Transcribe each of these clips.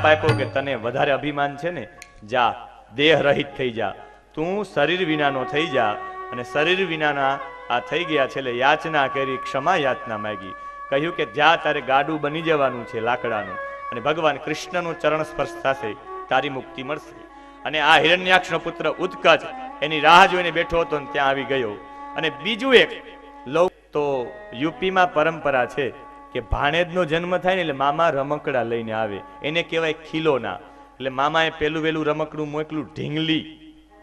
શ્રાપ આપ્યો કે તને વધારે અભિમાન છે ને, જા દેહ રહિત થઈ જા, તું શરીર વિનાનો થઈ જા. અને શરીર વિનાના આ થઈ ગયા છે એટલે યાચના કરી, ક્ષમા યાચના માંગી. કહ્યું કે જા તારે ગાડું બની જવાનું છે લાકડાનું, અને ભગવાન કૃષ્ણનું ચરણ સ્પર્શ થશે, તારી મુક્તિ મળશે. અને આ હિરણ્યાક્ષનો પુત્ર ઉત્કચ એની રાહ જોઈને બેઠો હતો ને ત્યાં આવી ગયો. અને બીજું એક તો યુપીમાં પરંપરા છે કે ભાણેજનો જન્મ થાય ને એટલે મામા રમકડા લઈને આવે, એને કહેવાય ખીલોના. એટલે મામાએ પેલું વેલું રમકડું મોકલું ઢીંગલી,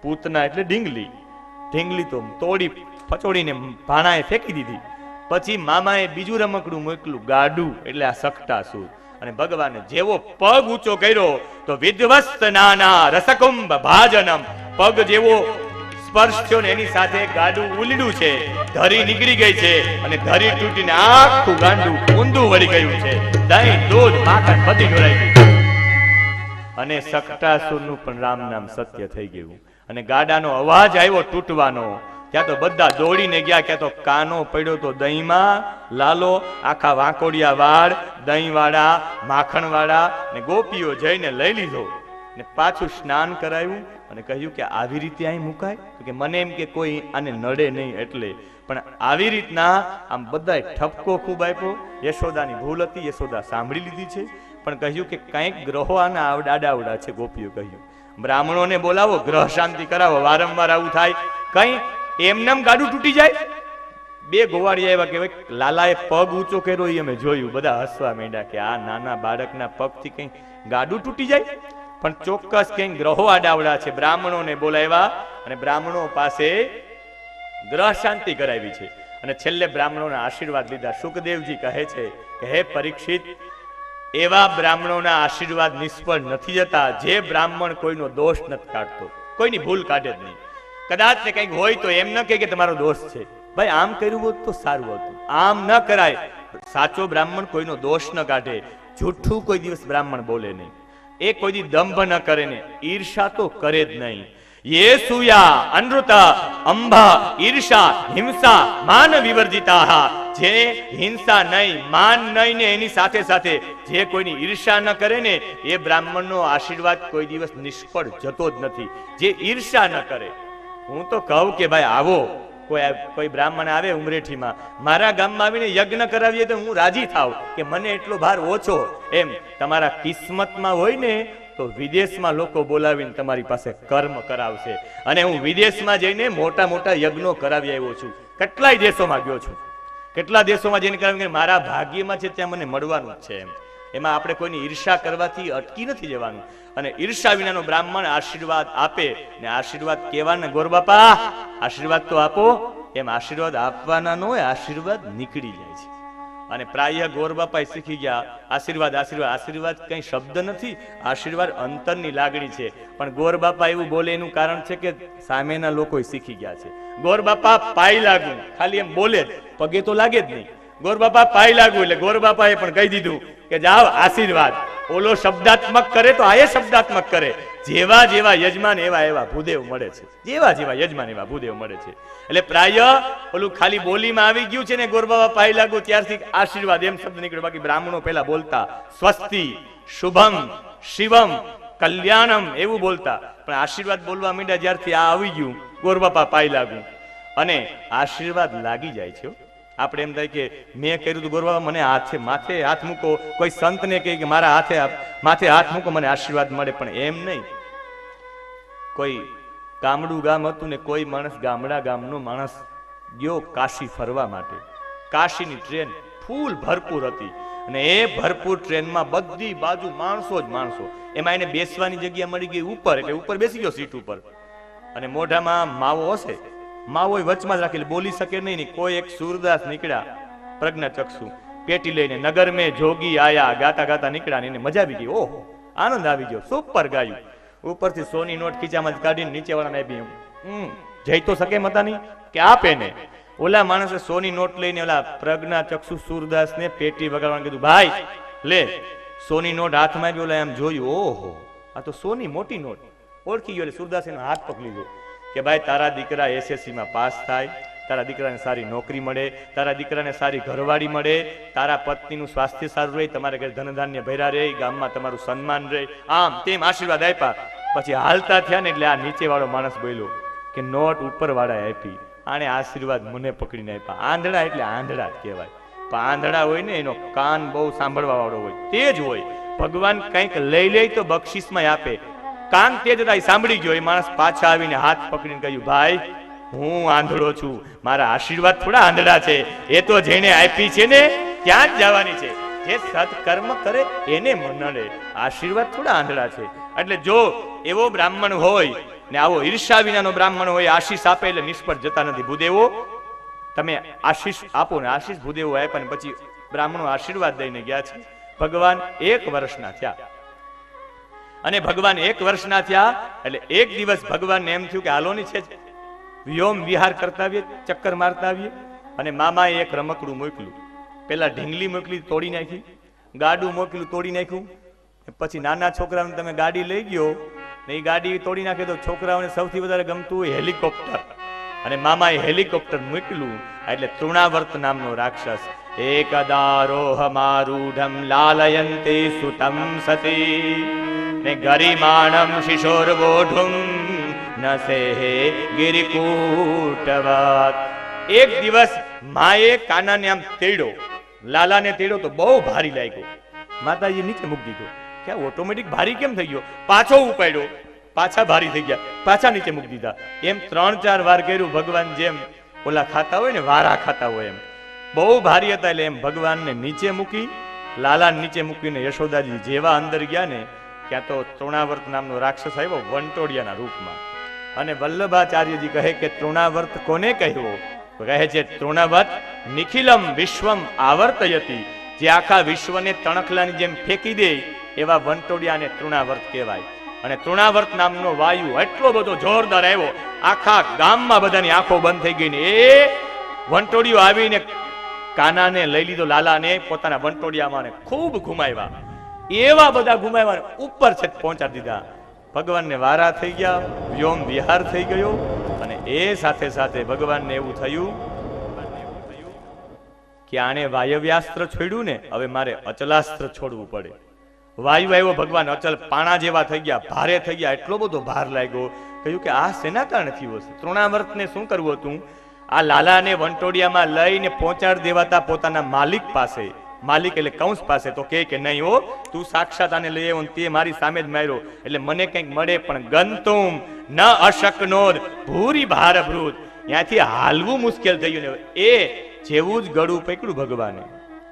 પૂતના એટલે ઢીંગલી. ઢીંગલી તો તોડી ફચોડીને ભાણાએ ફેંકી દીધી. પછી મામાએ બીજું રમકડું મોકલું ગાડું, એટલે આ સકટાસુર. અને ભગવાને જેવો પગ ઊંચો કર્યો તો વિધ્વસ્ત નાના રસકુંભ ભાજનમ, પગ જેવો સ્પર્શ થયો ને એની સાથે ગાડું ઉલડ્યું છે, ધરી નીકળી ગઈ છે, અને ધરી તૂટીને આખું ગાંડું ઊંધું વળી ગયું છે. દહીં દૂધ માખણ બધી ઢોળાઈ ગયું. અને સકટાસુરનું પણ રામ નામ સત્ય થઈ ગયું. અને ગાડાનો અવાજ આવ્યો તૂટવાનો, ત્યાં તો બધા દોડીને ગયા. ક્યાં તો કાનો પડ્યો તો દહીંમાં, લાલો આખા વાંકોડિયા વાળ, દહીં વાળા, માખણ વાળા, ને ગોપીઓ જઈને લઈ લીધો ને પાછું સ્નાન કરાવ્યું. અને કહ્યું કે આવી રીતે અહીં મુકાય? કે મને એમ કે કોઈ આને નડે નહીં એટલે, પણ આવી રીતના આમ બધાએ ઠપકો ખૂબ આપ્યો. યશોદાની ભૂલ હતી, યશોદા સાંભળી લીધી છે, પણ કહ્યું કે કંઈક ગ્રહો આના આડાવડા છે. ગોપીઓ કહ્યું બ્રાહ્મણોને બોલાવો, ગ્રહ શાંતિ કરાવો. વારંવાર આવું થાય, કઈ એમનેમ ગાડું તૂટી જાય? બે ગોવાળિયા એવા કે લાલાએ પગ ઊંચો કર્યો એ અમે જોયું. બધા હસવા માંડ્યા કે આ નાના બાળકના પગથી કઈ ગાડું તૂટી જાય? પણ ચોક્કસ કઈ ગ્રહો આડાવડા છે. બ્રાહ્મણોને બોલાવ્યા અને બ્રાહ્મણો પાસે ગ્રહ શાંતિ કરાવી છે. અને છેલ્લે બ્રાહ્મણોના આશીર્વાદ લીધા. સુખદેવજી કહે છે કે હે પરીક્ષિત, એવા બ્રાહ્મણોના આશીર્વાદ નિષ્ફળ નથી જતા જે બ્રાહ્મણ કોઈનો દોષ નથી કાઢતો, કોઈની ભૂલ કાઢે જ નહીં. કદાચ ને કંઈક હોય તો એમ ન કહે કે તમારો દોષ છે, ભાઈ આમ કર્યું હોત તો સારું હતું. આમ ન કરાય. સાચો બ્રાહ્મણ કોઈનો દોષ ન કાઢે, જૂઠું કોઈ દિવસ બ્રાહ્મણ બોલે નહીં, એ કોઈ દી દંભ ન કરે ને ઈર્ષા તો કરે જ નહીં. યે સુયા અનૃત અંભા ઈર્ષા હિંસા માન વિવર્જિતા, જે હિંસા નહીં, માન નહીં ને એની સાથે સાથે જે કોઈની ઈર્ષા ન કરે ને એ બ્રાહ્મણનો આશીર્વાદ કોઈ દિવસ નિષ્ફળ જતો જ નથી. જે ઈર્ષા ન કરે. હું તો કહું કે ભાઈ આવો, કોઈ બ્રાહ્મણ આવે ઉમરેઠીમાં, મારા ગામમાં આવીને યજ્ઞ કરાવીએ તો હું રાજી થાવ કે મને એટલો ભાર ઓછો. એમ તમારા કિસ્મતમાં હોય ને તો વિદેશમાં લોકો બોલાવીને તમારી પાસે કર્મ કરાવશે. અને હું વિદેશમાં જઈને મોટા મોટા યજ્ઞો કરાવી આવ્યો છું. કેટલાય દેશોમાં ગયો છું, કેટલા દેશોમાં જઈને કરાવી, મારા ભાગ્યમાં છે ત્યાં મને મળવાનું જ છે. એમાં આપણે કોઈની ઈર્ષા કરવાથી અટકી નથી જવાનું. અને ઈર્ષા વિનાનો બ્રાહ્મણ આશીર્વાદ આપે ને આશીર્વાદ કેવાના, ગોર બાપા આશીર્વાદ તો આપો, એમ આશીર્વાદ આપવાના ન હોય, આશીર્વાદ નીકળી જાય છે. અને પ્રાય ગોર બાપા શીખી ગયા આશીર્વાદ આશીર્વાદ. આશીર્વાદ કઈ શબ્દ નથી, આશીર્વાદ અંતરની લાગણી છે. પણ ગોર બાપા એવું બોલે એનું કારણ છે કે સામેના લોકો શીખી ગયા છે. ગોર બાપા પાય લાગુ, ખાલી એમ બોલે જ, પગે તો લાગે જ નહીં. ગોર બાપા પાય લાગુ એટલે ગોર બાપાએ પણ કહી દીધું કે જાઓ આશીર્વાદ. ઓલો શબ્દાત્મક કરે તો આ શબ્દાત્મક કરે. જેવા જેવા યજમાન એવા એવા ભૂદેવ મળે છે, જેવા જેવા યજમાન એવા ભૂદેવ મળે છે. એટલે પ્રાય ઓલું ખાલી બોલીમાં આવી ગયું છે ને ગોર બાપા પાય લાગુ ત્યારથી આશીર્વાદ એમ શબ્દ નીકળ્યો. બાકી બ્રાહ્મણો પહેલા બોલતા સ્વસ્તિ શુભમ શિવમ કલ્યાણમ એવું બોલતા, પણ આશીર્વાદ બોલવા માંડ્યા જ્યારથી આ આવી ગયું ગોર બાપા પાય લાગુ, અને આશીર્વાદ લાગી જાય છે. આપણે એમ થાય કે મેં કર્યું હતું ગોર બાપા મને માથે હાથ મૂકો, કોઈ સંતને કહે કે મારા માથે હાથ મૂકો મને આશીર્વાદ મળે, પણ એમ નહીં. કોઈ ગામડું ગામ હતું ને કોઈ માણસ ગામડા ગામનો માણસ ગયો કાશી ફરવા માટે. કાશીની ટ્રેન ફૂલ ભરપૂર હતી અને એ ભરપૂર ટ્રેનમાં બધી બાજુ માણસો જ માણસો. એમાં એને બેસવાની જગ્યા મળી ગઈ ઉપર, એટલે ઉપર બેસી ગયો સીટ ઉપર. અને મોઢામાં માવો હશે, માવો વચમાં જ રાખેલી, બોલી શકે નહીં. કોઈ એક સૂરદાસ નીકળ્યા પ્રજ્ઞાચક્ષુ, પેટી લઈને નગર મેં જોગી આયા ગાતા ગાતા નીકળ્યા ને એને મજા આવી ગઈ. ઓહો, આનંદ આવી ગયો, સુપર ગાયું. ઉપરથી સોની નોટ ખીચામાં કાઢીને નીચે વાળાને આપી. જઈ તો શકે મતાની કે આપે ને. ઓલા માણસે સોની નોટ લઈને ઓલા પ્રજ્ઞાચક્ષુ સૂરદાસ ને પેટી વગાડવાનું કીધું, ભાઈ લે સોની નોટ હાથમાં આવી. ઓલા એમ જોયું, ઓહો આ તો સોની મોટી નોટ. ઓળખી ગયો. એટલે સૂરદાસ એનો હાથ પકડી લીધો કે ભાઈ તારા દીકરા એસએસસી માં પાસ થાય, તારા દીકરાને સારી નોકરી મળે, તારા દીકરાને સારી ઘરવાળી મળે, તારા પત્નીનું સ્વાસ્થ્ય સારું રહે, તમારા ઘરે ધનધાન્ય ભર્યા રહે, ગામમાં તમારું સન્માન રહે, આમ તેમ આશીર્વાદ આપ્યા. પછી હાલતા થયા ને એટલે આ નીચે વાળો માણસ બોલ્યો કે નોટ ઉપર વાળા આપી, આને આશીર્વાદ મને પકડીને આપ્યા. આંધળા એટલે આંધળા જ કહેવાય. પણ આંધળા હોય ને એનો કાન બહુ સાંભળવા વાળો હોય, તેજ હોય. ભગવાન કંઈક લઈ લે તો બક્ષિસમાં આપે. કાન તેજ હતા, સાંભળી ગયો. એ માણસ પાછા આવીને હાથ પકડીને કહ્યું, ભાઈ હું આંધળો છું, મારા આશીર્વાદ થોડા આંધળા છે, એ તો જેને આપી છે ને ત્યાં જ જવાની છે. જે સત્કર્મ કરે એને મળે, આશીર્વાદ થોડા આંધળા છે. એટલે જો એવો બ્રાહ્મણ હોય ને આવો ઈર્ષા વિનાનો બ્રાહ્મણ હોય, આશીષ આપે એટલે નિષ્ફળ જતા નથી. ભૂદેવો તમે આશીષ આપો ને, આશીષ ભૂદેવો આપ્યા ને પછી બ્રાહ્મણો આશીર્વાદ દઈને ગયા છે. ભગવાન 1 વર્ષના થયા અને ભગવાન 1 વર્ષના થયા એટલે એક દિવસ ભગવાનને એમ થયું કે હાલોની છે વ્યોમ વિહાર કરતા આવીએ, ચક્કર મારતા આવીએ. અને મામાએ એક રમકડું મોકલ્યું. પેલા ઢીંગલી મોકલી, તોડી નાખી. ગાડું મોકલ્યું, તોડી નાખ્યું. પછી નાના છોકરાઓને તમે ગાડી લઈ ગયો ને એ ગાડી તોડી નાખે તો છોકરાઓને સૌથી વધારે ગમતું હોય હેલિકોપ્ટર. અને મામાએ હેલિકોપ્ટર મોકલ્યું. એટલે તૃણાવર્ત નામનો રાક્ષસ એકદારોહમારૂઢમ લાલયન્તે સુતમ સતી ને ગરિમાણમ શિશોરવોઢુમ નસેહે ગિરિકૂટવત. એક દિવસ માએ કાનાને આમ તેડ્યો, લાલાને તેડ્યો તો બહુ ભારી લાગ્યો. માતાજી નીચે મૂકી દીધો. કે ઓટોમેટિક ભારી કેમ થઈ ગયો? પાછો ઉપાડ્યો, પાછા ભારી થઈ ગયા, પાછા નીચે મૂકી દીધા. એમ 3-4 વાર કર્યું. ભગવાન જેમ ઓલા ખાતા હોય ને, વારા ખાતા હોય એમ. બહુ ભારી હતા એટલે એમ ભગવાનને નીચે મૂકી, લાલાને નીચે મૂકીને યશોદાજી જેવા અંદર ગયા ને ત્યાં તો તૃણાવર્ત નામનો રાક્ષસ આવ્યો વંટોડિયાના રૂપમાં. અને વલ્લભાચાર્યજી કહે કે તૃણાવર્ત કોને કહ્યો? કહે છે તૃણાવર્ત નિખિલમ વિશ્વમ આવર્તયતી, જે આખા વિશ્વને તણખલાની જેમ ફેંકી દે એવા વંટોડિયાને તૃણાવર્ત કહેવાય. અને તૃણાવર્ત નામનો વાયુ એટલો બધો જોરદાર આવ્યો, આખા ગામમાં બધાની આંખો બંધ થઈ ગઈ ને એ વંટોડિયો આવીને કાનાને લઈ લીધો, લાલાને પોતાના વંટોડિયામાં ખૂબ ઘુમાવ્યા. એવા બધા ઘુમાવ્યા ઉપર છે પહોંચાડી દીધા. ભગવાનને વારા થઈ ગયા, વ્યોમ વિહાર થઈ ગયો. અને એ સાથે સાથે ભગવાનને એવું થયું કે આને વાયવ્યાસ્ત્ર છોડ્યું ને, હવે મારે અચલાસ્ત્ર છોડવું પડે. વાયુ આવ્યો, ભગવાન અચલ પાણા જેવા થઈ ગયા, ભારે થઈ ગયા. એટલો બધો ભાર લાગ્યો. કહ્યું કે આ શેના કારણે થયું હશે? તૃણાવર્તને શું કરવું હતું? આ લાલાને વંટોડિયામાં લઈને પહોંચાડી દેવાતા પોતાના માલિક પાસે. માલિક એટલે કંસ પાસે. તો કે નહીં હો, તું સાક્ષાત આને લઈ આવ્યો, તે મારી સામે જ માર્યો એટલે મને કંઈક મળે, પણ ગંતુમ ન અશકનોદ ભૂરી ભારભૃત, ત્યાંથી હાલવું મુશ્કેલ થઈ ગયું ને. એ જેવું જ ગળું પકડ્યું ભગવાને,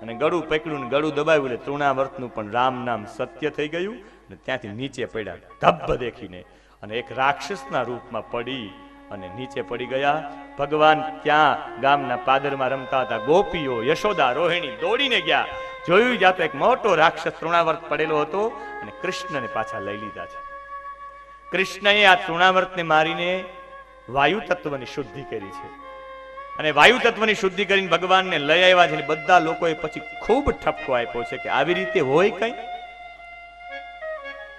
અને ગળું પકડ્યું ને ગળું દબાવ્યું એટલે તૃણાવર્તનું પણ રામ નામ સત્ય થઈ ગયું. અને ત્યાંથી નીચે પડ્યા ધબ્બ દેખીને, અને એક રાક્ષસના રૂપમાં પડી અને નીચે પડી ગયા. ભગવાન ત્યાં ગામના પાદરમાં રમતા હતા. ગોપીઓ, યશોદા, રોહિણી દોડીને ગયા. જોયું જ્યાં તો એક મોટો રાક્ષસ તૃણાવર્ત પડેલો હતો અને કૃષ્ણને પાછા લઈ લીધા છે. કૃષ્ણએ આ તૃણાવર્તને મારીને વાયુ તત્વની શુદ્ધિ કરી છે. અને વાયુ તત્વની શુદ્ધિ કરીને ભગવાનને લઈ આવ્યા છે. બધા લોકોએ પછી ખૂબ ઠપકો આપ્યો છે કે આવી રીતે હોય કઈ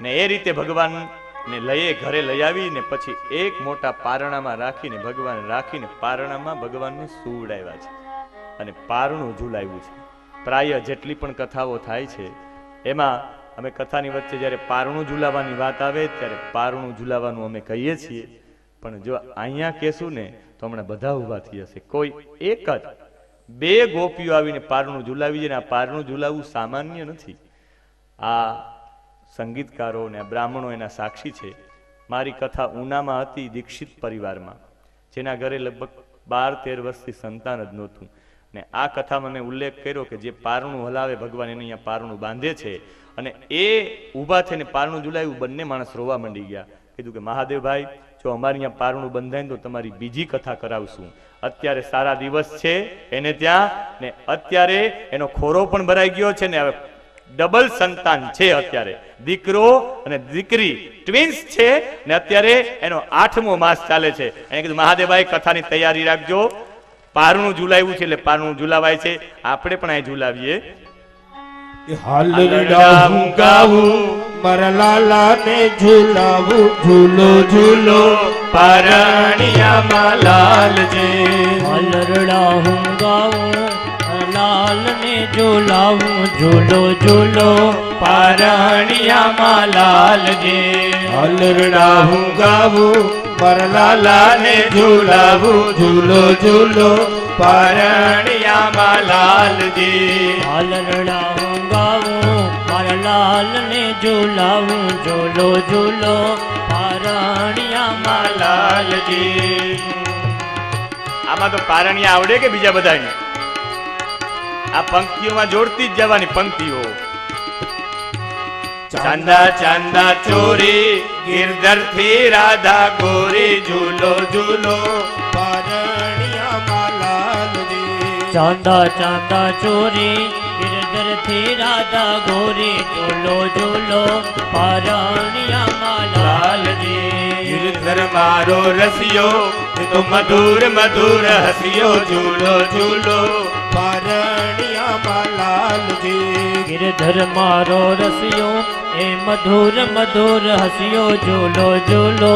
ને. એ રીતે ભગવાન ને લઈએ ઘરે લઈ આવીને પછી એક મોટા પારણામાં રાખીને પારણામાં ભગવાનને સુવડાવ્યા છે અને પારણું ઝુલાવ્યું છે. પ્રાય જેટલી પણ કથાઓ થાય છે એમાં અમે કથાની વચ્ચે જ્યારે પારણું ઝુલાવવાની વાત આવે ત્યારે પારણું ઝુલાવવાનું અમે કહીએ છીએ. પણ જો અહીંયા કહેશું ને તો હમણાં બધા ઊભા થઈ જશે. કોઈ એક જ 2 ગોપીઓ આવીને પારણું ઝુલાવી છે ને આ પારણું ઝુલાવવું સામાન્ય નથી. આ સંગીતકારો અને બ્રાહ્મણો એના સાક્ષી છે. મારી કથા ઉનામાં હતી, દીક્ષિત પરિવારમાં, જેના ઘરે લગભગ 12-13 વર્ષથી સંતાન જ નહોતું. ને આ કથામાં મેં ઉલ્લેખ કર્યો કે જે પારણું હલાવે ભગવાન એને અહીંયા પારણું બાંધે છે. અને એ ઊભા થઈને પારણું ઝુલાવ્યું. બંને માણસ રોવા માંડી ગયા. કીધું કે મહાદેવભાઈ, જો અમારી અહીંયા પારણું બંધાય તો તમારી બીજી કથા કરાવશું. અત્યારે સારા દિવસ છે એને ત્યાં, ને અત્યારે એનો ખોરો પણ ભરાઈ ગયો છે ને હવે ડબલ સંતાન છે. અત્યારે દીકરો અને દીકરી ટ્વિન્સ છે ને અત્યારે એનો 8મો માસ ચાલે છે. એને કીધું મહાદેવભાઈ કથાની તૈયારી રાખજો, પારણું ઝુલાવ્યું છે એટલે પારણું ઝુલાવાય છે, આપણે પણ અહીં ઝુલાવીએ. હાલરડા હું ગાવું મારા લાલા ને ઝુલાવું ઝૂલો ઝૂલો પારણિયામાં લાલજી હાલરડા હું ગાવું લાલ ને ઝુલાવું ઝૂલો ઝૂલો પારણિયામાં લાલજી હાલરડા હું ગાવું મારા લાલા ને ઝુલાવું ઝૂલો ઝૂલો પારણિયામાં લાલજી હાલરડા હું ગાવું મારા લાલ ને ઝુલાવું ઝૂલો ઝૂલો પારણિયામાં લાલજી આમાં તો પારણિયા આવડે કે બીજા બધાને આ પંક્તિઓમાં જોડતી જ જવાની પંક્તિઓ ચાંદા ચાંદા ચોરી ગિરધર થી રાધા ગોરી ઝૂલો ઝૂલો પારણિયામાં લાલજી ચાંદા ચાંદા ચોરી ગિરધર થી રાધા ગોરી ઝૂલો ઝૂલો પારણિયામાં લાલજી ગિરધર મારો રસિયો એ તો મધુર મધુર હસિયો ઝૂલો ઝૂલો પારણિયામાં લાલજી ગિરધર મારો રસિયો એ મધુર મધુર હસિયો ઝૂલો ઝૂલો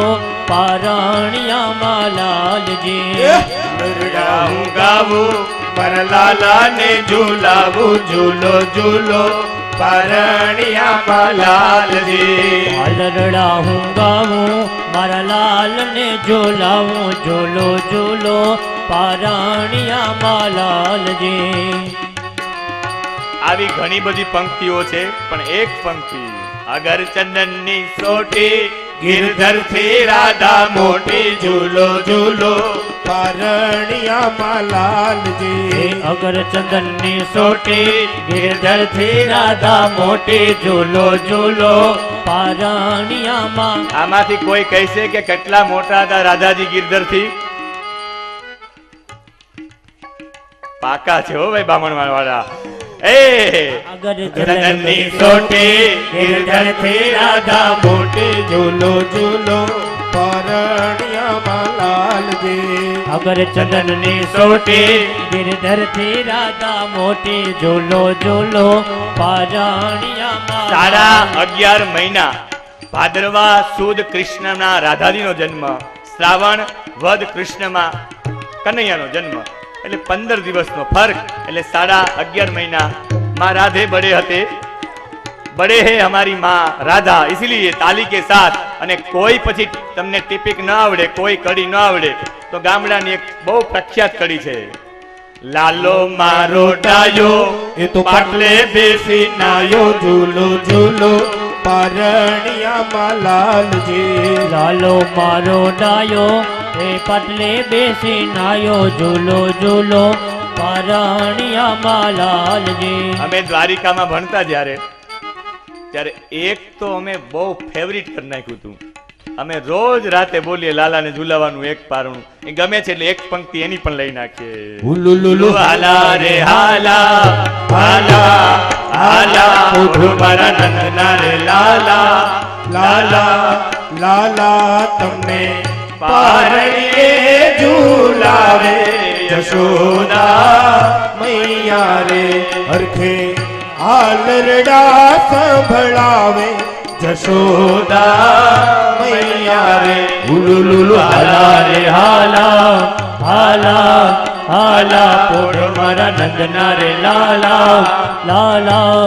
પારણિયામાં લાલજી હાલરડા હું ગાવું મારા લાલા ને ઝુલાવું ઝૂલો ઝૂલો પારણિયામાં લાલજી હાલરડા હું ગાવું મારા લાલ ને ઝુલાવું ઝૂલો ઝૂલો પારણિયામાં લાલજી આવી ઘણી બધી પંક્તિઓ છે પણ એક પંક્તિ અગર ચંદનની સોટી ગિરધર થી રાધા મોટી ઝૂલો ઝૂલો પારણિયામાં લાલજી અગર ચંદનની સોટી ગિરધર થી રાધા મોટી ઝૂલો ઝૂલો પારણિયામાં આમાંથી કોઈ કહેશે કે કેટલા મોટા હતા રાધાજી ગિરધર થી પાકા છે હો ભાઈ બામણવાડ વાળા એ અગર ચંદનની સોટી ગિરધર થી રાધા મોટી ઝૂલો ઝૂલો પારણિયામાં લાલજી અગર ચંદનની સોટી ગિરધર થી રાધા મોટી ઝૂલો ઝૂલો પારણિયામાં સાડા 11 મહિના ભાદરવા સુદ કૃષ્ણના રાધાજીનો જન્મ શ્રાવણ વદ કૃષ્ણમાં કનૈયાનો જન્મ એટલે 15 દિવસનો ફર્ક એટલે સાડા 11 મહિના माँ राधे बड़े हते बड़े है हमारी माँ राधा इसलिए ताली के साथ अने कोई पछी तमने टिपिक न आवड़े कोई कड़ी न आवड़े तो गामडानी एक बहु प्रख्यात कड़ी छे लालो मारो डायो ये तो पाटले बेसी नायो झूलो झूलो पारणियाમાં લાલજી लालो मारो डायो ए पटले बेसी नायो झूलो झूलो પારણિયામાં લાલજી અમે દ્વારિકામાં ભણતા જ્યારે એક તો અમે બહુ ફેવરિટ કરી નાખ્યું હતું અમે રોજ રાતે બોલીએ લાલાને ઝુલાવાનું એક પારણું એ ગમે છે એટલે એક પંક્તિ એની પણ લઈ નાખીએ હુલુલુલુ હાલા રે હાલા હાલા હાલા ઓઢો મારા નંદના રે લાલા લાલા લાલા તમને પારણીએ ઝુલાવે યશોદા મૈયા રે હરખે હાલરડા સંભળાવે જશોદા મૈયા રે હુલુલુલુ હાલા રે હાલા હાલા હાલા પોઢ મારા નંદના રે લાલા લાલા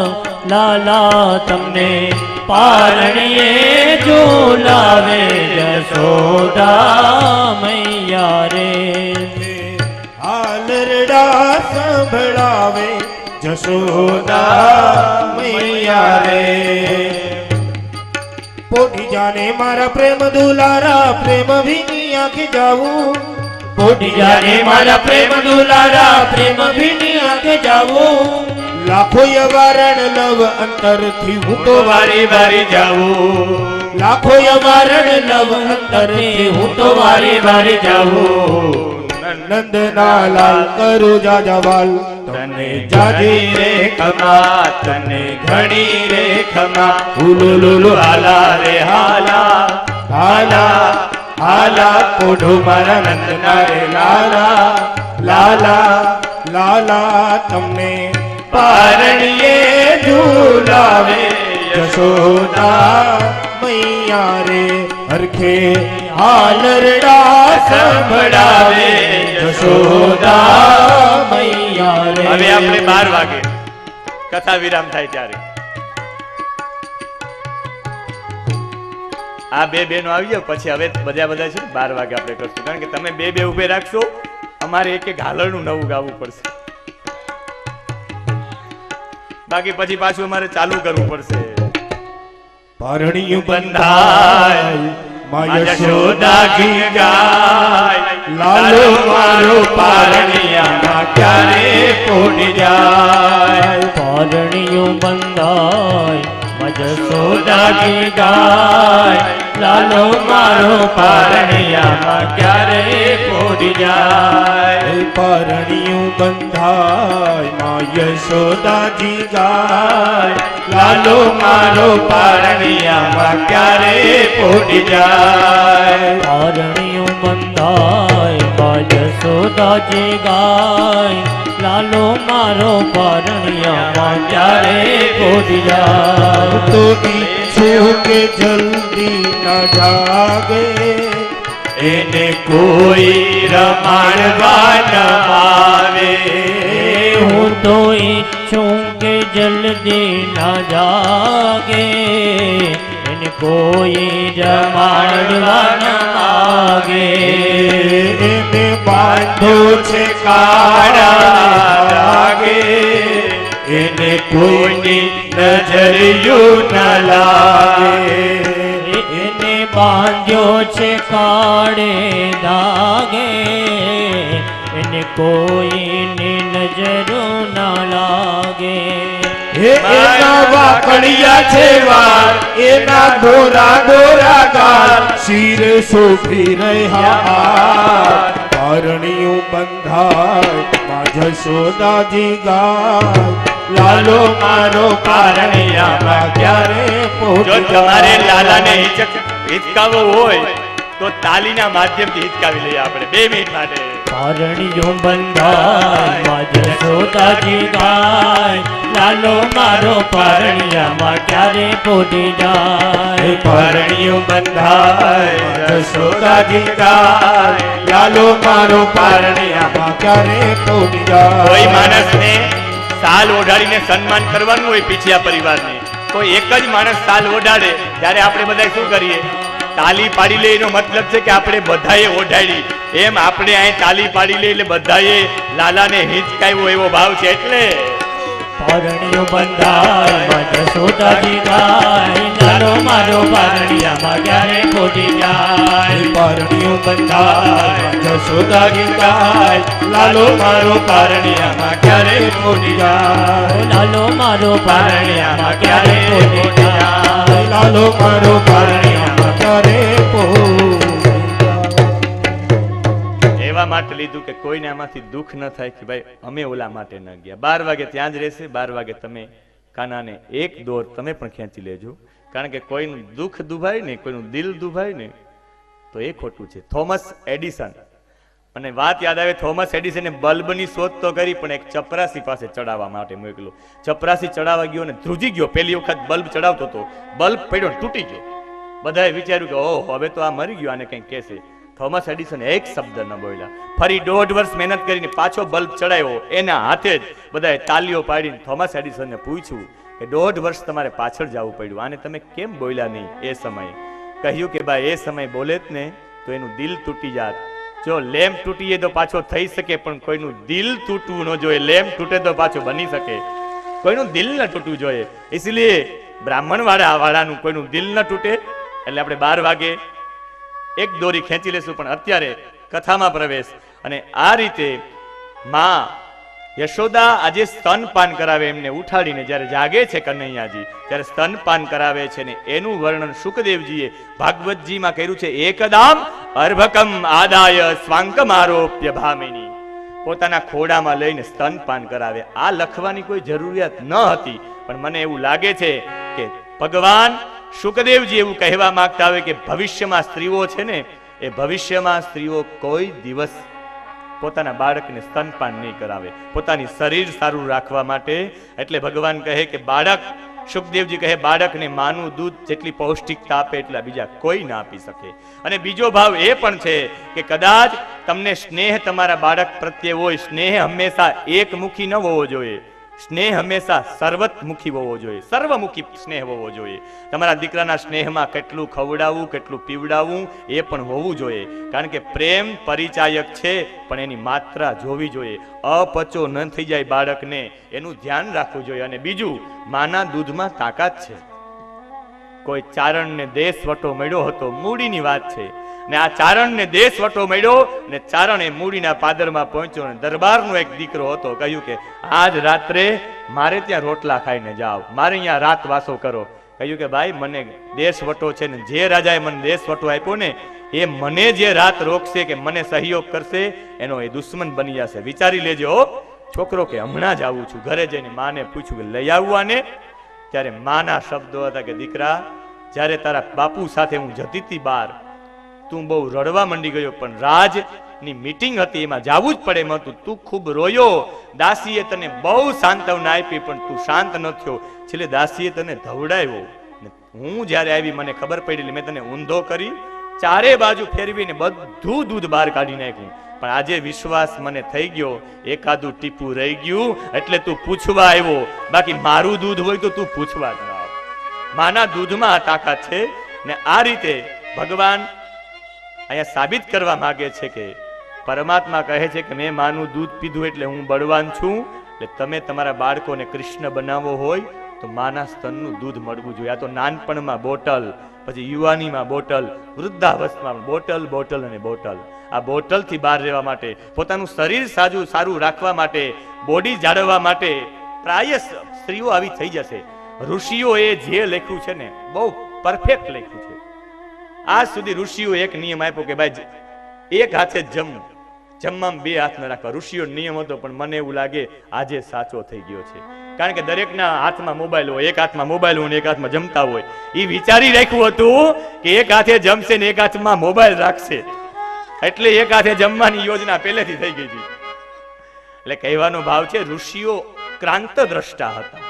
લાલા તમને પારણીએ ઝુલાવે યશોદા મૈયા રે હાલરડા સંભળાવે જશોદા મૈયા રે પોઢી જાને મારા પ્રેમ દુલારા પ્રેમ ભીની આંખે જાવું પોઢી જાને મારા પ્રેમ દુલારા પ્રેમ ભીની આંખે જાવું લાખો યવારણ લવ અંતરથી હું તો વારી વારી જાવું લાખો યવારણ લવ અંતરથી હું તો વારી વારી જાવું નંદના લાલ કરું જાજાવાલ તને જાજી રે ખમા તને ઘણી રે ખમા હુલુલુલુ હાલા રે હાલા હાલા હાલા પોઢો મારા નંદના રે લાલા લાલા લાલા તમને પારણીએ ઝુલાવે યશોદા મૈયા રે હરખે હાલરડા સંભળાવે યશોદા મૈયા રે. હવે આપણે 12 વાગે કથા વિરામ થાય ત્યારે આ બે બેનો આવી જાવ, પછી હવે બધા છે ને 12 વાગે આપણે કરશું, કારણ કે તમે બે ઉભે રાખશો, અમારે એક હાલરનું નવું ગાવું પડશે, બાકી પછી પાછું અમારે ચાલુ કરવું પડશે. પારણીયું બંધાય માં યશોદા ગીત ગાય, લાલો મારો પારણિયામાં ક્યારે પોઢી જાય. પારણીયું બંધાય યશોદા ગીત ગાય, લાલો મારો પારણિયામાં ક્યારે પોઢી જાય. પારણીયું બંધાય માં યશોદાજી ગાય, લાલો મારો પારણિયામાં ક્યારે પોઢી જાય. પારણીયું બંધાય યશોદાજી ગાય, લાલો મારો પારણિયામાં ક્યારે પોઢી જાય. તો ઈચ્છું કે જલ્દી ન જાગે, એને કોઈ રમાડવા ન આવે. હું તો ઈચ્છું કે જલ્દી ના જાગે, એને કોઈ રમાડવા ન માગે. એને બાંધો છે કાળા લાગે, એને કોઈની નજરિયું ન લાગે. એને બાંધ્યો છે કાળે ધાગે, એને કોઈની નજરો ના લાગે. એના વાકડિયા છે વાળ, એના ધોરા ધોરા ગાલ, શિર સોફી રહ્યા. પારણીયું બંધાય માં યશોદાજી ગાય, લાલો મારો પારણિયામાં ક્યારે જો પહોંચી તમારે જાય. લાલાને હિચકાવવો હોય તો તાલીના માધ્યમથી હિચકાવી લઈએ આપણે 2 મિનિટ માટે. પારણીયું બંધાય યશોદાજી ગાય, લાલો મારો પારણિયામાં ક્યારે પોઢી જાય. પારણીયું બંધાય યશોદાજી ગાય, લાલો મારો પારણિયામાં ક્યારે પહોંચી જાય. કોઈ માણસને સાલ ઓઢાડીને સન્માન કરવાનું હોય પીછિયા પરિવારને, તો એક જ માણસ સાલ ઓઢાડે ત્યારે આપણે બધા શું કરીએ? તાલી પાડી લે. એનો મતલબ છે કે આપણે બધાએ ઓઢાડી, એમ આપણે અહીં તાલી પાડી લે એટલે બધાએ લાલાને હિંચકાવ્યો એવો ભાવ છે. એટલે પારણીયું બંધાય યશોદાજી ગાય, લાલો મારો પારણિયામાં ક્યારે પોઢી જાય. પારણીયું બંધાય યશોદાજી ગાય, લાલો મારો પારણિયામાં ક્યારે પહોંચી જાય. લાલો મારો પારણિયામાં ક્યારે પોઢી જાય. લાલો મારો પારણિયામાં ક્યારે પહોંચી એવા માટે લીધું કે કોઈને આમાંથી દુઃખ ન થાય કે ભાઈ અમે ઓલા માટે ન ગયા. 12 વાગે ત્યાં જ રહેશે. 12 વાગે તમે કાનાને એક દોર તમે પણ ખેંચી લેજો, કારણ કે કોઈનું દુઃખ દુભાય ને, કોઈનું દિલ દુભાય ને તો એ ખોટું છે. થોમસ એડિસન, અને વાત યાદ આવે, થોમસ એડિસને બલ્બની શોધ તો કરી પણ એક ચપરાસી પાસે ચડાવવા માટે મોકલો. ચપરાસી ચડાવવા ગયો ને ધ્રુજી ગયો. પહેલી વખત બલ્બ ચડાવતો હતો, બલ્બ પડ્યો તૂટી ગયો. બધાએ વિચાર્યું કે ઓહ હવે તો આ મરી ગયો, આને કંઈક કહેશે. થોમસ એડિસન એક શબ્દ ન બોલ્યા. ફરી 1.5 વર્ષ મહેનત કરીને પાછો બલ્બ ચડાવ્યો. એના હાથે જ બધાએ તાલીઓ પાડીને થોમસ એડિસનને પૂછ્યું કે 1.5 વર્ષ તમારે પાછળ જવું પડ્યું, આને તમે કેમ બોલ્યા નહીં એ સમયે? કહ્યું કે ભાઈ એ સમય બોલે જ ને તો એનું દિલ તૂટી જાત. જો લેમ્પ તૂટીએ તો પાછો થઈ શકે, પણ કોઈનું દિલ તૂટવું ન જોઈએ. લેમ્પ તૂટે તો પાછો બની શકે, કોઈનું દિલ ન તૂટવું જોઈએ. इसलिए બ્રાહ્મણ વાળાનું કોઈનું દિલ ન તૂટે. એટલે આપણે 12 વાગે એક દોરી ખેંચી લેશું. પણ અત્યારે કથામાં પ્રવેશ. અને આ રીતે માં યશોદા આજે સ્તનપાન કરાવે, એમને ઉઠાડીને જ્યારે જાગે છે કનૈયાજી ત્યારે સ્તનપાન કરાવે છે ને એનું વર્ણન શુકદેવજીએ ભાગવતજીમાં કર્યું છે. એકદામ અર્ભકમ આદાય સ્વાંકમ આરોપ્ય ભામિની, પોતાના ખોડામાં લઈને સ્તનપાન કરાવે. આ લખવાની કોઈ જરૂરિયાત ન હતી, પણ મને એવું લાગે છે કે ભગવાન શુકદેવજી એવું કહેવા માંગતા હોય કે ભવિષ્યમાં સ્ત્રીઓ છે ને, એ ભવિષ્યમાં સ્ત્રીઓ કોઈ દિવસ પોતાના બાળકને સ્તનપાન નહીં કરાવે, પોતાની શરીર સારું રાખવા માટે. એટલે ભગવાન કહે કે બાળક, સુખદેવજી કહે બાળકને માનું દૂધ જેટલી પૌષ્ટિકતા આપે એટલા બીજા કોઈ ના આપી શકે. અને બીજો ભાવ એ પણ છે કે કદાચ તમને સ્નેહ તમારા બાળક પ્રત્યે હોય, સ્નેહ હંમેશા એકમુખી ન હોવો જોઈએ, સ્નેહ હંમેશા સર્વતમુખી હોવો જોઈએ, સર્વમુખી સ્નેહ હોવો જોઈએ. તમારા દીકરાના સ્નેહમાં કેટલું ખવડાવવું, કેટલું પીવડાવવું એ પણ હોવું જોઈએ. કારણ કે પ્રેમ પરિચાયક છે, પણ એની માત્રા જોવી જોઈએ, અપચો ન થઈ જાય બાળકને, એનું ધ્યાન રાખવું જોઈએ. અને બીજું, માના દૂધમાં તાકાત છે. કોઈ ચારણને દેશવટો મળ્યો હતો, મૂડીની વાત છે, ને આ ચારણને દેશવટો મળ્યો ને ચારણ એ મૂડીના પાદરમાં પહોંચ્યો ને દરબારનો એક દીકરો હતો. કહ્યું કે આજ રાત્રે મારે ત્યાં રોટલા ખાઈને જાઓ, મારે અહીંયા રાત વાસો કરો. કહ્યું કે ભાઈ મને દેશવટો છે ને જે રાજાએ મને દેશવટો આપ્યો ને એ મને જે રાત રોકશે કે મને સહયોગ કરશે એનો એ દુશ્મન બની જશે, વિચારી લેજો. છોકરો કે હમણાં જ આવું છું. ઘરે જઈને માને પૂછ્યું કે લઈ આવવાને. ત્યારે માના શબ્દો હતા કે દીકરા, જ્યારે તારા બાપુ સાથે હું જતી હતી બહાર, તું બહુ રડવા માંડી ગયો, પણ રાજની મીટિંગ હતી એમાં જવું જ પડે એમ હતું. તું ખૂબ રોયો, દાસીએ તને બહુ સાંત્વના આપી પણ તું શાંત ન થયો. છેલ્લે દાસીએ તને ધવડાવ્યો. હું જ્યારે આવી મને ખબર પડી, મેં તને ઊંધો કરી, ચારે બાજુ ફેરવીને બધું દૂધ બહાર કાઢી નાખ્યું. પણ આજે વિશ્વાસ મને થઈ ગયો, એકાદું ટીપું રહી ગયું એટલે તું પૂછવા આવ્યો, બાકી મારું દૂધ હોય તો તું પૂછવા જ ના આવ. માના દૂધમાં તાકાત છે. ને આ રીતે ભગવાન અહીંયા સાબિત કરવા માંગે છે કે પરમાત્મા કહે છે કે મેં માનું દૂધ પીધું એટલે હું બળવાન છું. એટલે તમે તમારા બાળકોને કૃષ્ણ બનાવવો હોય તો માના સ્તનનું દૂધ મળવું જોઈએ. આ તો નાનપણમાં બોટલ, પછી યુવાનીમાં બોટલ, વૃદ્ધાવસ્થામાં બોટલ, બોટલ અને બોટલ. આ બોટલથી બહાર રહેવા માટે, પોતાનું શરીર સારું રાખવા માટે, બોડી જાળવવા માટે પ્રાય સ્ત્રીઓ આવી થઈ જશે. ઋષિઓએ જે લખ્યું છે ને બહુ પરફેક્ટ લખ્યું છે. આજ સુધી ઋષિઓ એક નિયમ આપ્યો કે ભાઈ એક હાથે જ જમવું, જમવામાં બે હાથ ન રાખવા. ઋષિઓ નિયમ હતો, પણ મને એવું લાગે આજે સાચો થઈ ગયો છે. કારણ કે દરેકના હાથમાં મોબાઈલ હોય, એક હાથમાં મોબાઈલ હોય ને એક હાથમાં જમતા હોય. એ વિચારી રાખ્યું હતું કે એક હાથે જમશે ને એક હાથમાં મોબાઈલ રાખશે, એટલે એક હાથે જમવાની યોજના પહેલેથી થઈ ગઈ હતી. એટલે કહેવાનો ભાવ છે ઋષિઓ ક્રાંત દ્રષ્ટા હતા,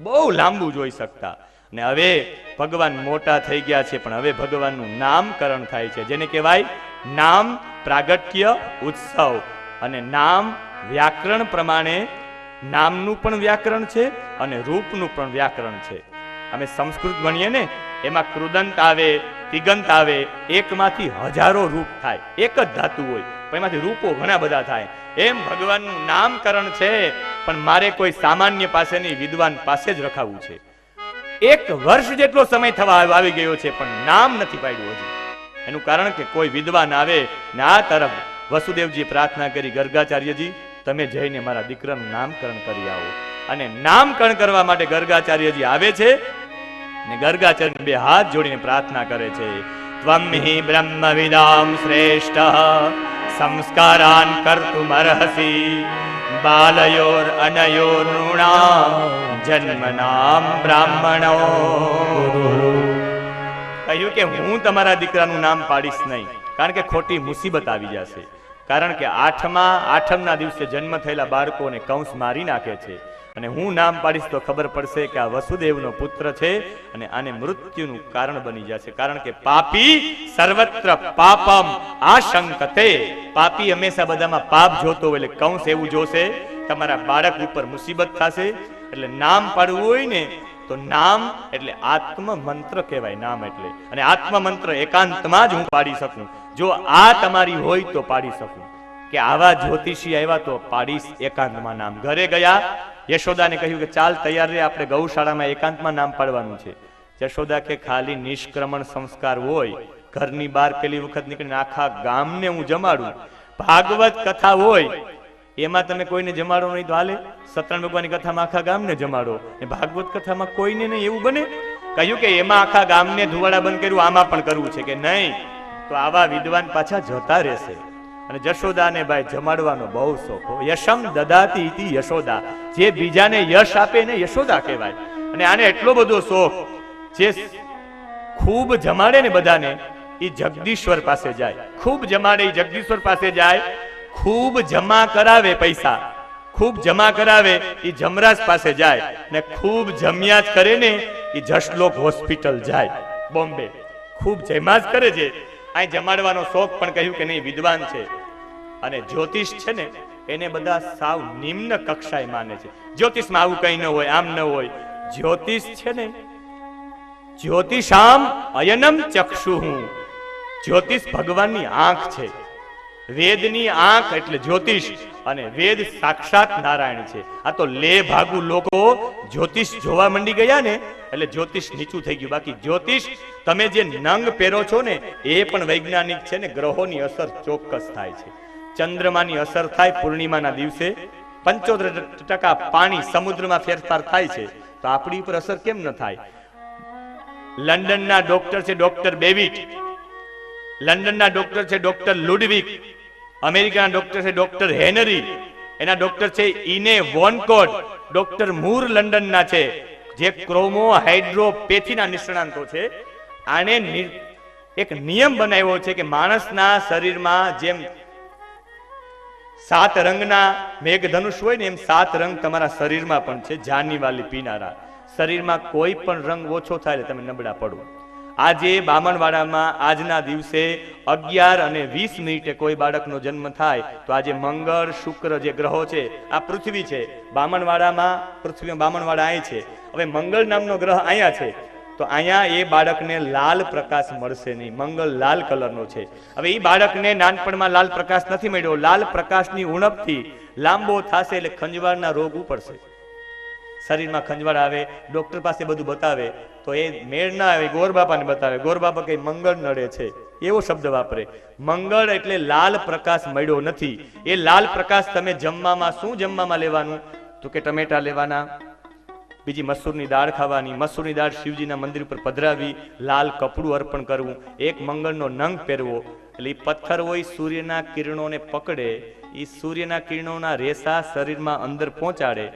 બહુ લાંબુ જોઈ શકતા. ને હવે ભગવાન મોટા થઈ ગયા છે, પણ હવે ભગવાનનું નામકરણ થાય છે, જેને કહેવાય નામ પ્રાગટ્ય ઉત્સવ. અને નામ વ્યાકરણ પ્રમાણે નામનું પણ વ્યાકરણ છે અને રૂપનું પણ વ્યાકરણ છે. અમે સંસ્કૃત ભણીએ ને એમાં કૃદંત આવે, તિગંત આવે, એકમાંથી હજારો રૂપ થાય, એક જ ધાતુ હોય પણ એમાંથી રૂપો ઘણા બધા થાય. એમ ભગવાનનું નામકરણ છે, પણ મારે કોઈ સામાન્ય પાસે નહીં, વિદ્વાન પાસે જ રખાવવું છે. 1 વર્ષ જેટલો સમય થવા આવી ગયો છે, પણ નામ નથી પાડ્યું હજી. એનું કારણ કે કોઈ વિદ્વાન આવે ને આ તરફ વસુદેવજી પ્રાર્થના કરી, ગર્ગાચાર્યજી તમે જઈને મારા દીકરાનું નામકરણ કરી આવો. અને નામકરણ કરવા માટે ગર્ગાચાર્યજી આવે છે ને ગર્ગાચાર્ય બે હાથ જોડીને પ્રાર્થના કરે છે. ત્વમ હિ બ્રહ્મ વિદામ શ્રેષ્ઠ સંસ્કારાન કર્તુમ અર્હસી બાલયોર અનયોર નૃણામ જન્મનામ બ્રાહ્મણો. કહ્યું કે હું તમારા દીકરાનું નામ પાડીશ નહીં, કારણ કે ખોટી મુસીબત આવી જશે. કારણ કે આઠમના દિવસે જન્મ થયેલા બાળકોને કંસ મારી નાખે છે, અને હું નામ પાડીશ તો ખબર પડશે કે આ વસુદેવનો પુત્ર છે અને આને મૃત્યુનું કારણ બની જશે. કારણ કે પાપી સર્વત્ર પાપમ આશંકતે, પાપી હંમેશા બધામાં પાપ જોતો હોય, એટલે કંસ એવું જોશે તમારા બાળક ઉપર મુસીબત થશે. એટલે નામ પાડવું હોય ને તો નામ એટલે આત્મ મંત્ર કહેવાય. નામ એટલે, અને આત્મ મંત્ર એકાંતમાં જ હું પાડી શકું. જો આ તમારી હોય તો પાડી શકું, કે આવા જ્યોતિષી આવ્યા તો પાડીશ એકાંતમાં નામ. ઘરે ગયા, યશોદાને કહ્યું કે ચાલ તૈયાર રે, આપણે ગૌશાળામાં એકાંતમાં નામ પાડવાનું છે. યશોદા કે ખાલી નિષ્ક્રમણ સંસ્કાર હોય, ઘરની બહાર પેલી વખત નીકળીને આખા ગામને હું જમાડું. ભાગવત કથા હોય એમાં તમે કોઈને જમાડો નહીં તો હાલે? સત્યનારાયણ ભગવાનની કથામાં આખા ગામને જમાડો, એ ભાગવત કથામાં કોઈને નહીં, એવું બને? કહ્યું કે એમાં આખા ગામને ધુવાડા બંધ કર્યું, આમાં પણ કરવું છે કે નહીં? તો આવા વિદ્વાન પાછા જતા રહેશે. અને જશોદાને ભાઈ જમાડવાનો બહુ શોખ. યશમ દદાતી ઇતિ યશોદા, જે બીજાને યશ આપે ને યશોદા કહેવાય. અને આને એટલો બધો શોખ, જે ખૂબ જમાડે ને બધાને એ જગદીશ્વર પાસે જાય. ખૂબ જમાડે એ જગદીશ્વર પાસે જાય, ખૂબ જમા કરાવે પૈસા, ખૂબ જમા કરાવે એ જમરાજ પાસે જાય ને ખૂબ જમ્યા જ કરે ને એ જશલોક હોસ્પિટલ જાય બોમ્બે, ખૂબ જમા જ કરે છે. અહીં જમાડવાનો શોખ પણ કહ્યું કે નહીં વિદ્વાન છે. અને જ્યોતિષ છે ને એને બધા સાવ નિમ્ન કક્ષાએ માને છે. જ્યોતિષમાં આવું કઈ ન હોય, આમ ન હોય. જ્યોતિષ છે ને જ્યોતિષામ અયનમ ચક્ષુહુ, જ્યોતિષ ભગવાનની આંખ છે. વેદની આંખ એટલે જ્યોતિષ અને વેદ સાક્ષાત નારાયણ છે. આ તો લે ભાગુ લોકો જ્યોતિષ જોવા મંડી ગયા ને એટલે જ્યોતિષ નીચું થઈ ગયું. બાકી જ્યોતિષ તમે જે નંગ પહેરો છો ને એ પણ વૈજ્ઞાનિક છે ને, ગ્રહોની અસર ચોક્કસ થાય છે. ચંદ્રમાની અસર થાય પૂર્ણિમાના દિવસે, 75% પાણી સમુદ્રમાં ફેરફાર થાય છે, તો આપણી ઉપર અસર કેમ ન થાય? લંડનના ડોક્ટર છે ડોક્ટર બેવિટ, લંડનના ડોક્ટર છે ડોક્ટર લુડવિક, અમેરિકાના ડોક્ટર છે ડોક્ટર હેનરી, એના ડોક્ટર છે ઇને વોનકોટ, ડોક્ટર મૂર લંડનના છે જે ક્રોમો હાઇડ્રોપેથીના નિષ્ણાંતો છે. આને એક નિયમ બનાવ્યો છે કે માણસના શરીરમાં જેમ 7 રંગના મેઘધનુષ હોય ને એમ 7 રંગ તમારા શરીરમાં પણ છે. જાની વાલી પીનારા, શરીરમાં કોઈ પણ રંગ ઓછો થાય એટલે તમે નબળા પડો. આજે બામણવાડામાં આજના દિવસે 11:20 કોઈ બાળકનો જન્મ થાય તો આજે મંગળ શુક્ર જે ગ્રહો છે, આ પૃથ્વી છે બામણવાડામાં, પૃથ્વી બામણવાડા અહીં છે. હવે મંગળ નામનો ગ્રહ અહીંયા છે તો અહીંયા એ બાળકને લાલ પ્રકાશ મળશે નહીં. મંગળ લાલ કલરનો છે. હવે એ બાળકને નાનપણમાં લાલ પ્રકાશ નથી મળ્યો, લાલ પ્રકાશની ઉણપથી લાંબો થશે એટલે ખંજવાળના રોગ ઉપડશે. શરીરમાં ખંજવાળ આવે, ડોક્ટર પાસે બધું બતાવે તો એ મેળ ના આવે, ગોરબાપાને બતાવે, ગોરબાપા કઈ મંગળ નડે છે એવો શબ્દ વાપરે. મંગળ એટલે લાલ પ્રકાશ મળ્યો નથી. એ લાલ પ્રકાશ તમે જમવામાં શું જમવામાં લેવાનું તો કે ટમેટા લેવાના, બીજી મસૂરની દાળ ખાવાની, મસૂરની દાળ શિવજીના મંદિર ઉપર પધરાવી, લાલ કપડું અર્પણ કરવું, એક મંગળનો નંગ પહેરવો. એટલે એ પથ્થર હોય સૂર્યના કિરણોને પકડે, એ સૂર્યના કિરણોના રેસા શરીરમાં અંદર પહોંચાડે.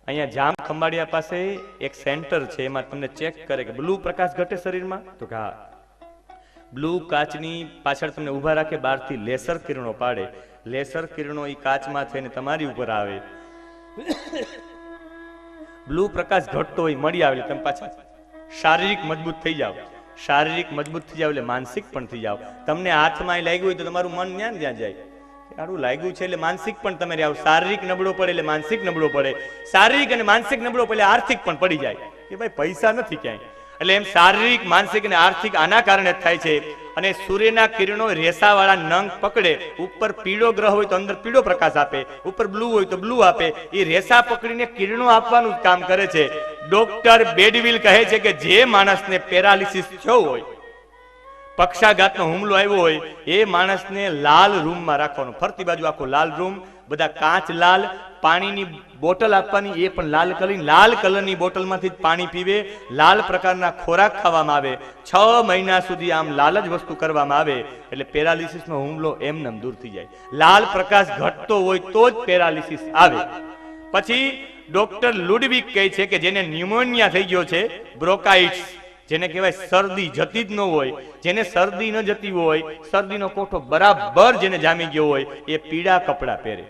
અહીંયા જામ ખંભાળિયા પાસે એક સેન્ટર છે, એમાં તમને ચેક કરે કે બ્લુ પ્રકાશ ઘટે શરીરમાં તો કે હા. બ્લુ કાચની પાછળ તમને ઊભા રાખે, બહારથી લેસર કિરણો પાડે, લેસર કિરણો એ કાચમાં થઈને તમારી ઉપર આવે. બ્લુ પ્રકાશ ઘટતો હોય મળી આવે તમે પાછા શારીરિક મજબૂત થઈ જાવ. શારીરિક મજબૂત થઈ જાવ એટલે માનસિક પણ થઈ જાવ. તમને હાથમાં લાગ્યું હોય તો તમારું મન જ્યાં ત્યાં જાય, સારું લાગ્યું છે એટલે માનસિક પણ તમે આવો. શારીરિક નબળો પડે એટલે માનસિક નબળો પડે, શારીરિક અને માનસિક નબળો પડે આર્થિક પણ પડી જાય કે ભાઈ પૈસા નથી ક્યાંય. એટલે એમ શારીરિક, માનસિક અને આર્થિક આના કારણે થાય છે. અને સૂર્યના કિરણો રેસાવાળા નંગ પકડે, ઉપર પીળો ગ્રહ હોય તો અંદર પીળો પ્રકાશ આપે, ઉપર બ્લુ હોય તો બ્લુ આપે. એ રેસા પકડીને કિરણો આપવાનું કામ કરે છે. ડોક્ટર બેડવિલ કહે છે કે જે માણસને પેરાલિસિસ થયો હોય, પક્ષાઘાતનો હુમલો આવ્યો હોય, એ માણસને લાલ રૂમમાં રાખવાનો, ફરતી બાજુ આખો લાલ રૂમ, બધા કાચ લાલ, પાણીની બોટલ આપવાની એ પણ લાલ કલરની, લાલ કલરની બોટલમાંથી જ પાણી પીવે, લાલ પ્રકારના ખોરાક ખાવામાં આવે. 6 મહિના સુધી આમ લાલ જ વસ્તુ કરવામાં આવે એટલે પેરાલિસિસનો હુમલો એમનેમ દૂર થઈ જાય. લાલ પ્રકાશ ઘટતો હોય તો જ પેરાલિસિસ આવે. પછી ડોક્ટર લુડવિક કહે છે કે જેને ન્યુમોનિયા થઈ ગયો છે, બ્રોન્કાઇટિસ જેને કહેવાય શરદી જતી જ ન હોય, જેને શરદી ન જતી હોય, શરદીનો કોઠો બરાબર જેને જામી ગયો હોય, એ પીળા કપડા પહેરે,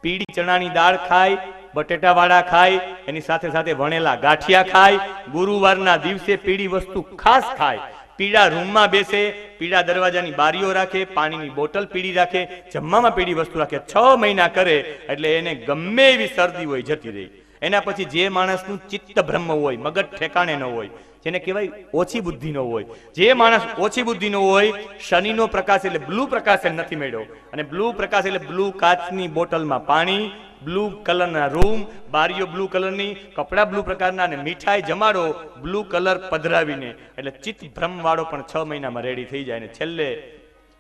પીળી ચણાની દાળ ખાય, બટેટા વાળા ખાય, એની સાથે સાથે વણેલા ગાંઠિયા ખાય, ગુરુવારના દિવસે પીળી વસ્તુ ખાસ ખાય, પીળા રૂમમાં બેસે, પીળા દરવાજાની બારીઓ રાખે, પાણીની બોટલ પીળી રાખે, જમવામાં પીળી વસ્તુ રાખે. 6 મહિના કરે એટલે એને ગમે એવી શરદી હોય જતી રહી. એના પછી જે માણસનું ચિત્ત બ્રહ્મ હોય, મગજ ઠેકાણે ન હોય, જેને કહેવાય ઓછી બુદ્ધિનો હોય, જે માણસ ઓછી બુદ્ધિનો હોય, શનિનો પ્રકાશ એટલે બ્લુ પ્રકાશ નથી મળ્યો, અને બ્લુ પ્રકાશ એટલે બ્લુ કાચની બોટલમાં પાણી, બ્લુ કલરના રૂમ, બારીઓ બ્લુ કલરની, કપડા બ્લુ પ્રકારના, અને મીઠાઈ જમાડો બ્લુ કલર પધરાવીને, એટલે ચિત્ત ભ્રમ વાળો પણ 6 મહિનામાં રેડી થઈ જાય. ને છેલ્લે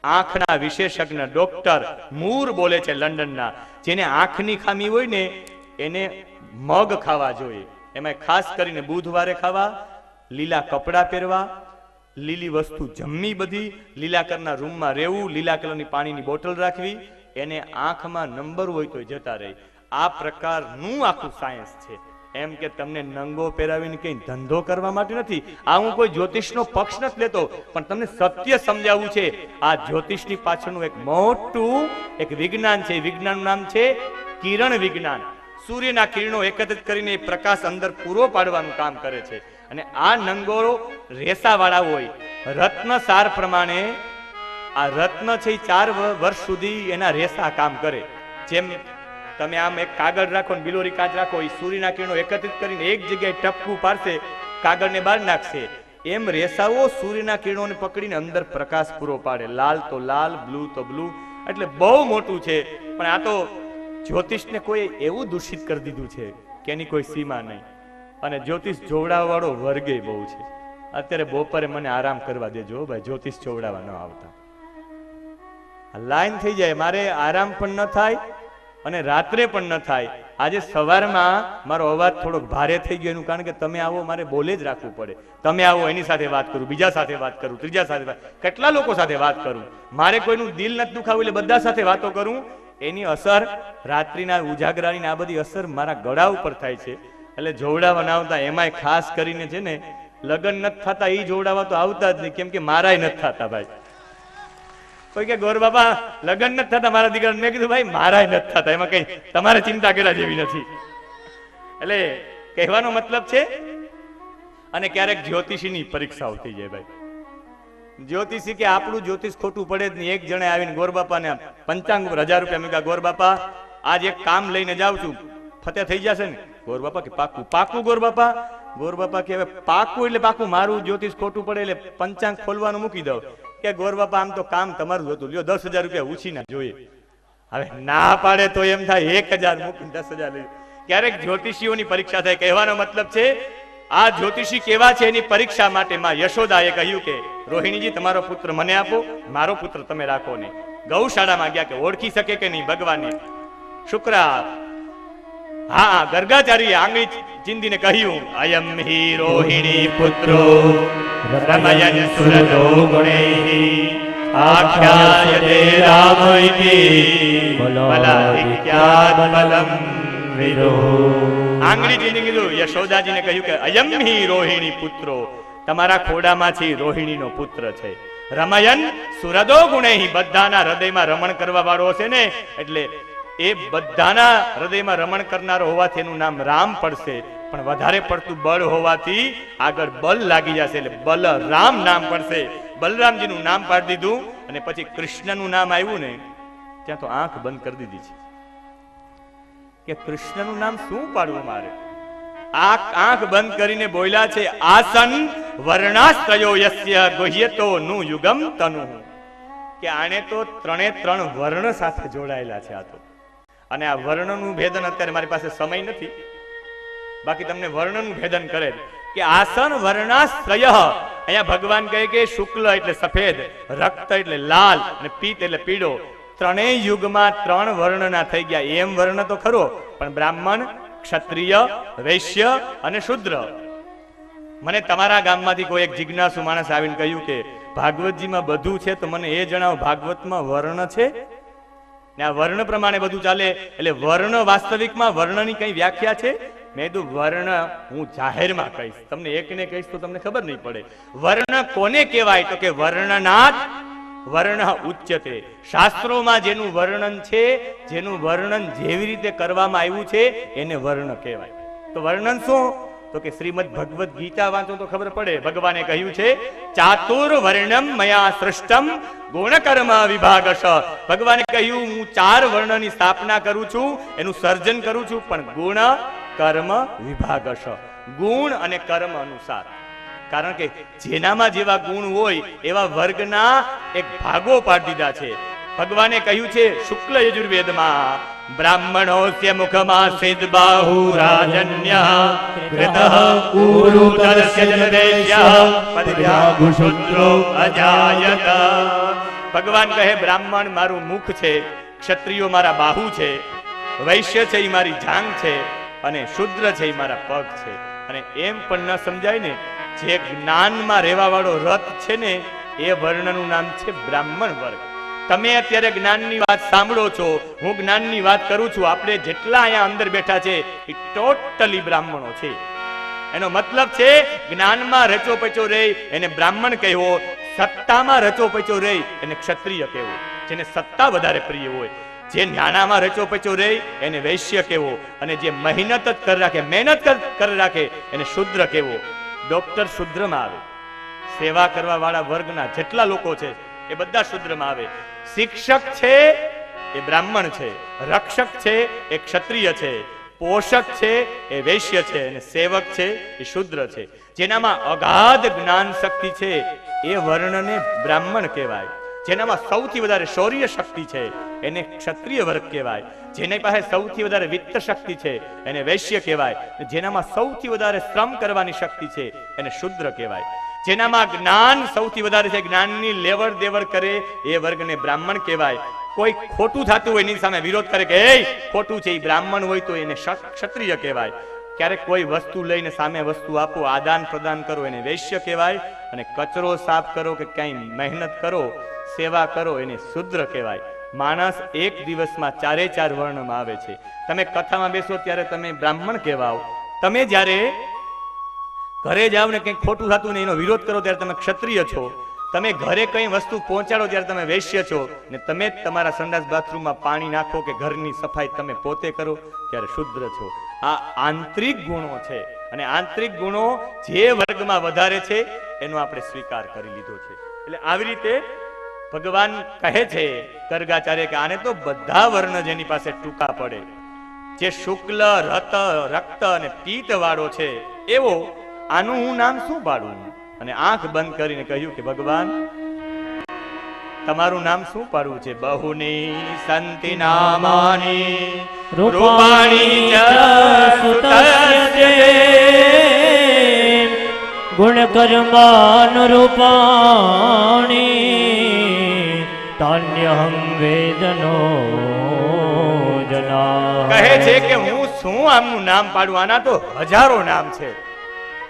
આંખના વિશેષજ્ઞ ડોક્ટર મૂર બોલે છે લંડનના, જેને આંખની ખામી હોય ને એને મગ ખાવા જોઈએ, એમાં ખાસ કરીને બુધવારે ખાવા, લીલા કપડા પહેરવા, લીલી વસ્તુ જમવી, બધી લીલા કલરના રૂમમાં રહેવું, લીલા કલરની પાણીની બોટલ રાખવી, એને આંખમાં નંબર હોય તો જતા રહે. આ પ્રકારનું આખું સાયન્સ છે. એમ કે તમને નંગો પહેરાવીને કઈ ધંધો કરવા માટે નથી. આ હું કોઈ જ્યોતિષનો પક્ષ નથી લેતો, પણ તમને સત્ય સમજાવવું છે. આ જ્યોતિષની પાછળનું એક મોટું એક વિજ્ઞાન છે. વિજ્ઞાનનું નામ છે કિરણ વિજ્ઞાન. સૂર્યના કિરણો એકત્રિત કરીને પ્રકાશ અંદર પૂરો પાડવાનું કામ કરે છે. અને આ નંગોરો રેસા વાળા હોય. રત્ન સાર પ્રમાણે આ રત્ન છે 4 વર્ષ સુધી એના રેસા કામ કરે. જેમ તમે આમ એક કાગળ રાખો ને બિલોરી કાચ રાખો, એ સૂર્યના કિરણો એકત્રિત કરીને એક જગ્યાએ ટપકું પાડશે, કાગળને બહાર નાખશે. એમ રેસાઓ સૂર્યના કિરણોને પકડીને અંદર પ્રકાશ પૂરો પાડે. લાલ તો લાલ, બ્લુ તો બ્લુ. એટલે બહુ મોટું છે. પણ આ તો જ્યોતિષને કોઈ એવું દૂષિત કરી દીધું છે કે એની કોઈ સીમા નહીં. અને જ્યોતિષ જોવડાવવા વાળો વર્ગે બહુ છે. અત્યારે બપોરે મને આરામ કરવા દેજો ભાઈ, જ્યોતિષ જોવડાવવા ન આવતા. લાઈન થઈ જાય, મારે આરામ પણ ન થાય અને રાત્રે પણ ન થાય. આજે સવારમાં મારો અવાજ થોડોક ભારે થઈ ગયો એનું કારણ કે તમે આવો, મારે બોલે જ રાખવું પડે. તમે આવો એની સાથે વાત કરું, બીજા સાથે વાત કરું, ત્રીજા સાથે વાત, કેટલા લોકો સાથે વાત કરું. મારે કોઈનું દિલ નથી દુખાવું એટલે બધા સાથે વાતો કરું. એની અસર રાત્રિના ઉજાગરાની આ બધી અસર મારા ગળા ઉપર થાય છે. એટલે જોવડાવવા ના આવતા. એમાંય ખાસ કરીને છે ને લગ્ન નથી થતા એ જોવડાવવા તો આવતા જ નહીં, કેમ કે મારાય નથી થતા ભાઈ. કોઈ કે ગોર બાપા લગ્ન નથી થતા મારા દીકરા. મેં કીધું ભાઈ મારાય નથી થતા, એમાં કઈ તમારે ચિંતા કર્યા જેવી નથી. એટલે કહેવાનો મતલબ છે. અને ક્યારેક જ્યોતિષીની પરીક્ષાઓ થઈ જાય ભાઈ. જ્યોતિષી કે આપણું જ્યોતિષ ખોટું પડે જ નહીં. એક જણે આવીને ગોર બાપાને પંચાંગ ઉપર 1000 રૂપિયા મૂક્યા. ગોર બાપા આજ એક કામ લઈને જાઉં છું, ફતે થઈ જશે ને? ગોર બાપા કે પાકું. પાકું ગોર બાપા? ગોર બાપા કે હવે પાકું એટલે પાકું, મારું જ્યોતિષ ખોટું પડે એટલે પંચાંગ ખોલવાનું મૂકી દઉં. કે ગોર બાપા આમ તો કામ તમારું હતું, લ્યો 10,000 રૂપિયા ઉછી ના જોઈએ. હવે ના પાડે તો એમ થાય 1000 મૂકીને 10,000 લઈ. ક્યારેક જ્યોતિષીઓની પરીક્ષા થાય. કહેવાનો મતલબ છે આ જ્યોતિષી કેવા છે એની પરીક્ષા માટે માં યશોદાએ કહ્યું કે રોહિણીજી તમારો પુત્ર મને આપો, મારો પુત્ર તમે રાખો. ને ગૌશાળામાં ગયા કે ઓળખી શકે કે નહીં ભગવાનને. શુક્રા હા ગર્ગાચાર્ય આંગળી ચિંદીને કહ્યું અયમ હિ રોહિણી પુત્રો રમયન સુરતો ગુણૈઃ આખ્યાયતે રામ ઇતિ બલાધિક્યાત બલમ વિદો. આંગળી ચીંધી કીધું, યશોદાજીને કહ્યું કે અયમ હિ રોહિણી પુત્રો, તમારા ખોડામાંથી રોહિણીનો પુત્ર છે. રમયન સુરદો ગુણૈઃ, બધાના હૃદયમાં રમણ કરવા વાળો છે ને, એટલે એ બધાના હૃદયમાં રમણ કરનારો હોવાથી એનું નામ રામ પડશે. પણ વધારે પડતું બળ હોવાથી આગળ બલ લાગી જશે એટલે બલરામ નામ પડશે. બલરામજીનું નામ પાડી દીધું. અને પછી કૃષ્ણનું નામ આવ્યું ને ત્યાં તો આંખ બંધ કરી દીધી છે કે કૃષ્ણનું નામ શું પાડવું મારે. આંખ બંધ કરીને બોલ્યા છે આસન વર્ણાસ્ત્રયો યસ્ય ગુહ્યતો નું યુગમ તનુ, કે આને તો 3 વર્ણ સાથે જોડાયેલા છે. આ તો અને આ વર્ણનું ભેદન અત્યારે મારી પાસે સમય નથી, બાકી તમને વર્ણનું ભેદન કરે કે આસન વર્ણાશ્રય. અહીંયા ભગવાન કહે કે શુક્લ એટલે સફેદ, રક્ત એટલે લાલ અને પીત એટલે પીળો. 3 યુગમાં 3 વર્ણના થઈ ગયા. એમ વર્ણ તો ખરો, પણ બ્રાહ્મણ, ક્ષત્રિય, વૈશ્ય અને શુદ્ર. મને તમારા ગામમાંથી કોઈ એક જિજ્ઞાસુ માણસ આવીને કહ્યું કે ભાગવતજીમાં બધું છે તો મને એ જણાવો ભાગવતમાં વર્ણ છે ને? આ વર્ણ પ્રમાણે બધું ચાલે એટલે વર્ણ વાસ્તવિકમાં વર્ણની કઈ વ્યાખ્યા છે? મેં કીધું વર્ણ હું જાહેરમાં કહીશ, તમને એકને કહીશ તો તમને ખબર નહીં પડે. વર્ણ કોને કહેવાય તો કે વર્ણનાદ વર્ણ ઉચ્યતે. શાસ્ત્રોમાં જેનું વર્ણન છે, જેનું વર્ણન જેવી રીતે કરવામાં આવ્યું છે એને વર્ણ કહેવાય. તો વર્ણન શું? તો કે શ્રીમદ ભગવદ ગીતા વાંચો તો ખબર પડે. ભગવાને કહ્યું છે ચાતુર વર્ણમ મયા સૃષ્ટમ ગુણકર્મ વિભાગશ. ભગવાને કહ્યું હું 4 વર્ણની સ્થાપના કરું છું, એનું સર્જન કરું છું, પણ ગુણ કર્મ વિભાગશ, ગુણ અને કર્મ અનુસાર. કારણ કે જેનામાં જેવા ગુણ હોય એવા વર્ગના એક ભાગો પાડી દીધા છે. ભગવાને કહ્યું છે શુક્લ યજુર્વેદમાં બ્રાહ્મણોસ્ય મુખમાસિદ બાહુ રાજન્ય કૃતઃ ઉરુતરસ્ય જનદેશ્યઃ પદ્યાગુ શુદ્રો અજાયત. ભગવાન કહે બ્રાહ્મણ મારું મુખ છે, ક્ષત્રિયો મારા બાહુ છે, વૈશ્ય છે એ મારી જાંઘ છે, અને શુદ્ર છે એ મારા પગ છે. અને એમ પણ ન સમજાય ને, જે જ્ઞાનમાં રહેવા વાળો રથ છે ને એ વર્ણનું નામ છે બ્રાહ્મણ વર્ગ. તમે અત્યારે જ્ઞાનની વાત સાંભળો છો, હું જ્ઞાનની વાત કરું છું. આપણે જેટલા અહીંયા અંદર બેઠા છે એ ટોટલી બ્રાહ્મણો છે. એનો મતલબ છે જ્ઞાનમાં રચો પચો રહી એને બ્રાહ્મણ કહેવો, સત્તામાં રચો પચો રહી એને ક્ષત્રિય કહેવો. જેને સત્તા વધારે પ્રિય હોય, જે નાણામાં રચો પચો રહી એને વૈશ્ય કહેવો, અને જે મહેનત જ કરી રાખે, મહેનત કરી રાખે એને શુદ્ર કહેવો. ડોક્ટર શુદ્રમાં આવે, સેવા કરવા વાળા વર્ગના જેટલા લોકો છે એ બધા શુદ્રમાં આવે. શિક્ષક છે એ બ્રાહ્મણ છે, રક્ષક છે એ ક્ષત્રિય છે, પોષક છે એ વૈશ્ય છે, અને સેવક છે એ શુદ્ર છે. જેનામાં અગાધ જ્ઞાન શક્તિ છે એ વર્ણને બ્રાહ્મણ કહેવાય. જેનામાં સૌથી વધારે શૌર્ય શક્તિ છે એને ક્ષત્રિય વર્ગ કહેવાય. જેની પાસે સૌથી વધારે વિત્ત શક્તિ છે એને વૈશ્ય કહેવાય. જેનામાં સૌથી વધારે શ્રમ કરવાની શક્તિ છે એને શુદ્ર કહેવાય. જેનામાં જ્ઞાન સૌથી વધારે છે, જ્ઞાનની લેવડ દેવડ કરે એ વર્ગને બ્રાહ્મણ કહેવાય. કોઈ ખોટું થતું હોય એની સામે વિરોધ કરે કે એ ખોટું છે, એ બ્રાહ્મણ હોય તો એને ક્ષત્રિય કહેવાય. ક્યારેક કોઈ વસ્તુ લઈને સામે વસ્તુ આપો, આદાન પ્રદાન કરો એને વૈશ્ય કહેવાય. અને કચરો સાફ કરો કે ક્યાંય મહેનત કરો, સેવા કરો એને શુદ્ર કહેવાય. માણસ એક દિવસમાં 4 વર્ણમાં આવે છે. તમે કથામાં બેસો ત્યારે તમે બ્રાહ્મણ કહેવાઓ. તમે જ્યારે ઘરે જાવ ને કંઈક ખોટું થતું ને એનો વિરોધ કરો ત્યારે તમે ક્ષત્રિય છો. તમે ઘરે કઈ વસ્તુ પહોંચાડો ત્યારે તમે વૈશ્ય છો. ને તમે જ તમારા સંડાસ બાથરૂમમાં પાણી નાખો કે ઘરની સફાઈ તમે પોતે કરો ત્યારે શુદ્ર છો. આ આંતરિક ગુણો છે, અને આંતરિક ગુણો જે વર્ગમાં વધારે છે એનો આપણે સ્વીકાર કરી લીધો છે. એટલે આવી રીતે ભગવાન કહે છે ગર્ગાચાર્ય કે આને તો બધા વર્ણ જેની પાસે ટૂંકા પડે, જે શુક્લ રક્ત અને પિત્ત વાળો છે એવો, આનું હું નામ શું પાડું? અને આંખ બંધ કરીને કહ્યું કે ભગવાન તમારું નામ શું પાડવું છે? બહુની સંતિ નામાની રૂપાણી ચ સુતસ્ય ગુણ કર્માનુરૂપાણી તાન્યહં વેદનો જના. કહે છે કે હું શું આમનું નામ પાડું? આના તો હજારો નામ છે.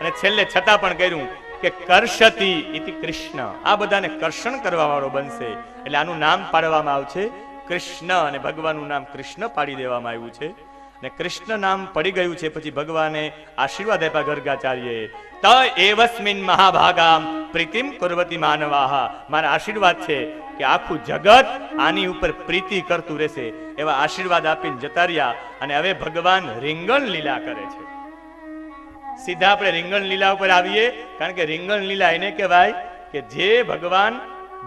અને છેલ્લે છતાં પણ કહ્યું કે કર્ષતિ ઇતિ કૃષ્ણ, આ બધાને કર્ષણ કરવા વાળો બનશે. એટલે આનું નામ પાડવામાં આવશે કૃષ્ણ, અને ભગવાનનું નામ કૃષ્ણ પાડી દેવામાં આવ્યું છે. અને કૃષ્ણ નામ પડી ગયું છે પછી ભગવાને આશીર્વાદ આપ્યા ગર્ગાચાર્યએ, ત એવસ્મિન મહાભાગામ પ્રીતિમ કુર્વતી માનવાહ. મારા આશીર્વાદ છે કે આખું જગત આની ઉપર પ્રીતિ કરતું રહેશે. એવા આશીર્વાદ આપીને જતા રહ્યા. અને હવે ભગવાન રીંગણ લીલા કરે છે. સીધા આપણે રીંગણ લીલા ઉપર આવીએ, કારણ કે રીંગણ લીલા એને કહેવાય કે જે ભગવાન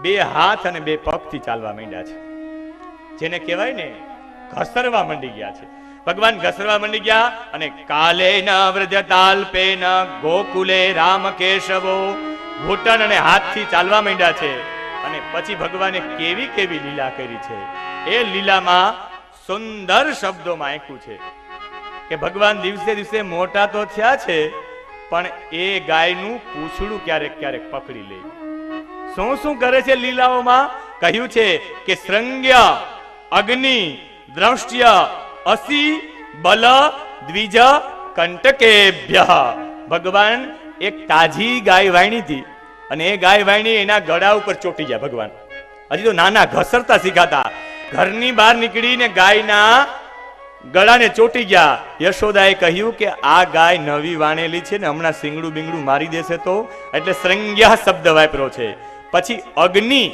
2 હાથ અને 2 પગથી ચાલવા માંડ્યા છે, જેને કહેવાય ને ઘસરવા માંડી ગયા છે. ભગવાન ઘસરવા માંડી ગયા. અને કાલે ન વ્રજતાલ્પે ન ગોકુલે રામ કેશવો, ઘૂંટણ અને હાથથી ચાલવા માંડ્યા છે. અને પછી ભગવાને કેવી કેવી લીલા કરી છે એ લીલામાં સુંદર શબ્દોમાં આંક્યું છે કે ભગવાન દિવસે દિવસે મોટા તો થયા છે, પણ એ ગાયનું પૂંછડું ક્યારેક ક્યારેક પકડી લે. શું શું કરે છે લીલાઓમાં? કહ્યું છે કે શૃંગ્ય અગ્નિ દ્રષ્ટ્ય અસી બલ દ્વિજ કંટકેભ્ય. ભગવાન એક તાજી ગાય વાણી હતી, અને એ ગાય વાણી એના ગળા ઉપર ચોટી ગયા. ભગવાન હજી તો નાના ઘસરતા શીખાતા, ઘરની બહાર નીકળીને ગાયના ગળાને ચોટી ગયા. યશોદાએ કહ્યું કે આ ગાય નવી વાણેલી છે ને હમણાં સિંગડું બિંગડું મારી દેશે તો, એટલે શૃંગ્ય શબ્દ વાપર્યો છે. પછી અગ્નિ,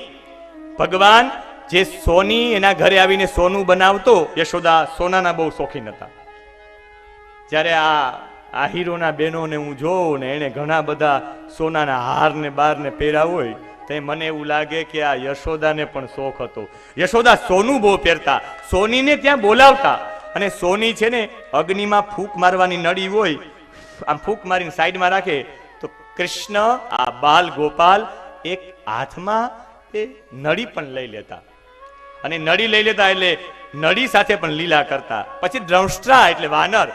ભગવાન જે સોની એના ઘરે આવીને સોનું બનાવતો, યશોદા સોનાના બહુ શોખીન હતા. જ્યારે આ હીરોના બહેનોને હું જોઉં ને એને ઘણા બધા સોનાના હાર ને બાર ને પહેર્યા હોય, તો મને એવું લાગે કે આ યશોદાને પણ શોખ હતો. યશોદા સોનું બહુ પહેરતા, સોનીને ત્યાં બોલાવતા. અને સોની છે ને અગ્નિમાં ફૂંક મારવાની નળી હોય, આમ ફૂંક મારીને સાઈડમાં રાખે તો કૃષ્ણ આ બાલ ગોપાલ એક હાથમાં એ નળી પણ લઈ લેતા, અને નળી લઈ લેતા એટલે નળી સાથે પણ લીલા કરતા. પછી દ્રષ્ટ્રા એટલે વાનર,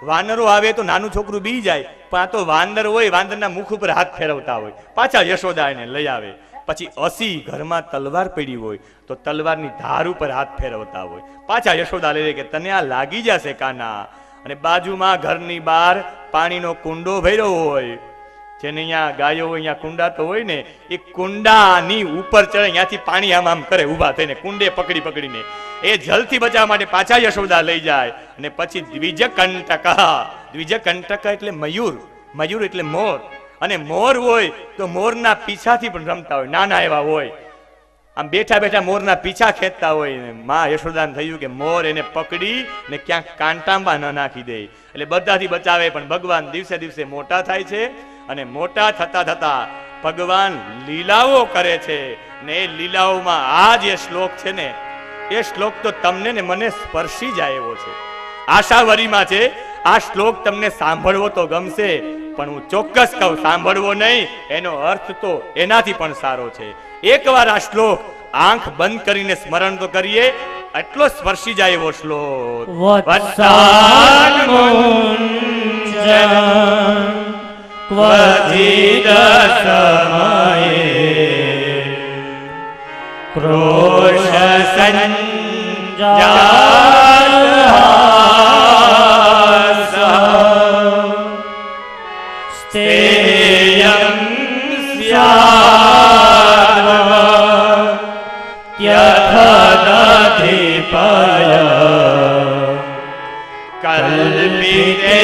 વાનરો આવે તો નાનું છોકરું બી જાય, પણ આ તો વાંદર હોય, વાંદરના મુખ ઉપર હાથ ફેરવતા હોય, પાછા યશોદા એને લઈ આવે. પછી અસી, ઘરમાં તલવાર પડી હોય તો તલવારની ધાર ઉપર હાથ ફેરવતા હોય, પાછા યશોદા લઈ કે તને આ લાગી જશે કાના. અને બાજુમાં ઘરની બહાર પાણીનો કુંડો ભર્યો હોય જેને અહીંયા ગાયો હોય, અહીંયા કુંડા તો હોય ને, એ કુંડાની ઉપર ચડે, અહીંયાથી પાણી આમ આમ કરે ઊભા થઈને, કુંડે પકડીને એ જલથી બચાવવા માટે પાછા યશોદા લઈ જાય. અને પછી દ્વિજકંટક એટલે મયુર એટલે મોર. અને મોર હોય તો મોરના પીછાથી પણ રમતા હોય, નાના એવા હોય, આમ બેઠા બેઠા મોરના પીછા ખેંચતા હોય. માં યશોદાને થયું કે મોર એને પકડી ને ક્યાંક કાંટામાં ન નાખી દે, એટલે બધાથી બચાવે. પણ ભગવાન દિવસે દિવસે મોટા થાય છે, અને મોટા થતા થતા ભગવાન લીલાઓ કરે છે. ને એ લીલાઓમાં આ જે શ્લોક છે ને, એ શ્લોક તો તમને ને મને સ્પર્શી જાય એવો છે. આશાવરીમાં છે. આ શ્લોક તમને સાંભળવો તો ગમશે, પણ હું ચોક્કસ કહું, સાંભળવો નહીં, એનો અર્થ તો એનાથી પણ સારો છે. એકવાર આ શ્લોક આંખ બંધ કરીને સ્મરણ તો કરીએ, એટલો સ્પર્શી જાય એવો શ્લોક. ક્વચિદ સમયે ક્રોશ સંજાત સ્થેયં સ્યાત્ યથદધિપય કલ્પિતે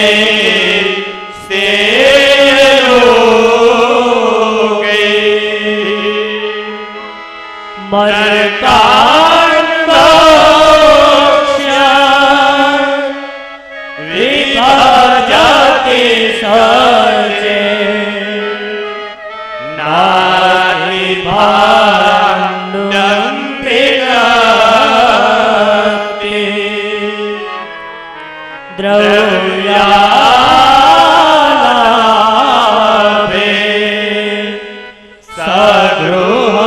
વિભજતિ સર્જે નારી ભાંડં પિનતિ દ્રવ્યાલાભે સગૃહ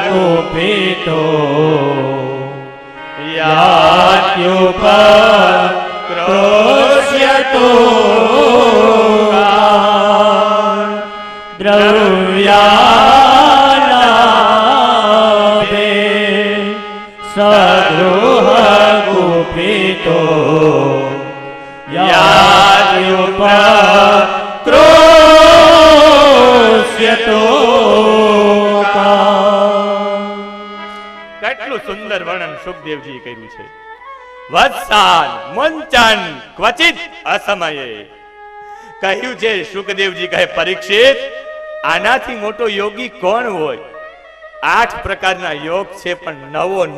કુપિતો યાત્યુપક્રોશ્યતો દ્રવ્યાલાભે સગૃહ કુપિતો યાત્યુપક્રોશ્યતો. કેટલું સુંદર વર્ણન સુખદેવજી કર્યું છે. વત્સાલ મુંચન ક્વચિત અસમયે કહ્યું છે. સુખદેવજી કહે, પરીક્ષિત, આનાથી મોટો યોગી કોણ હોય? 8 પ્રકારના યોગ છે, પણ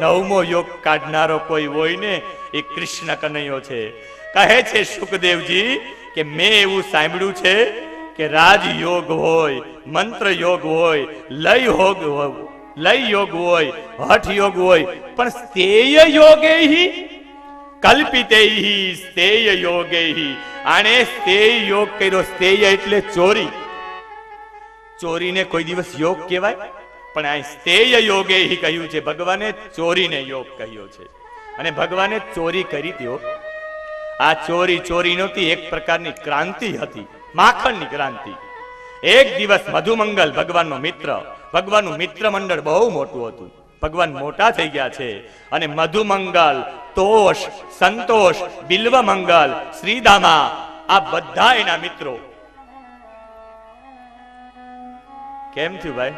નવમો યોગ કાઢનારો કોઈ હોય ને, એ કૃષ્ણ કનૈયો છે. કહે છે સુખદેવજી કે મેં એવું સાંભળ્યું છે કે રાજ યોગ હોય, મંત્ર યોગ હોય, લય યોગ હોય, હઠ યોગ હોય, પણ સ્થેય યોગે કલ્પિતે સ્થેય યોગે આને સ્થેય યોગ કર્યો. સ્થેય એટલે ચોરી. ચોરીને કોઈ દિવસ યોગ કહેવાય? પણ આ સ્થેય યોગે કહ્યું છે. ભગવાને ચોરીને યોગ કહ્યો છે, અને ભગવાને ચોરી કરી ત્યો. આ ચોરી નહોતી, એક પ્રકારની ક્રાંતિ હતી, માખણની ક્રાંતિ. એક દિવસ મધુમંગલ ભગવાનનો મિત્ર, ભગવાનનું મિત્ર મંડળ બહુ મોટું હતું. ભગવાન મોટા થઈ ગયા છે, અને મધુમંગલ, તોષ, સંતોષ, બિલ્વમંગલ, શ્રીદામા, આ બધા એના મિત્રો. કેમ થયું ભાઈ?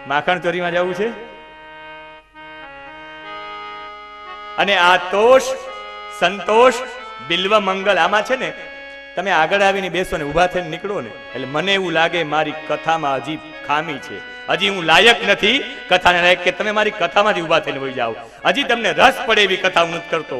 માખણ ચોરીમાં જવું છે? અને આ તોષ, સંતોષ, બિલ્વમંગલ, આમાં છે ને, તમે આગળ આવીને બેસો ને ઊભા થઈને નીકળો ને, એટલે મને એવું લાગે મારી કથામાં હજી ખામી છે, હજી હું લાયક નથી કથાને લાયક કે તમે મારી કથામાંથી ઊભા થઈને વહી જાઓ. હજી તમને રસ પડે એવી કથા હું નથી કરતો.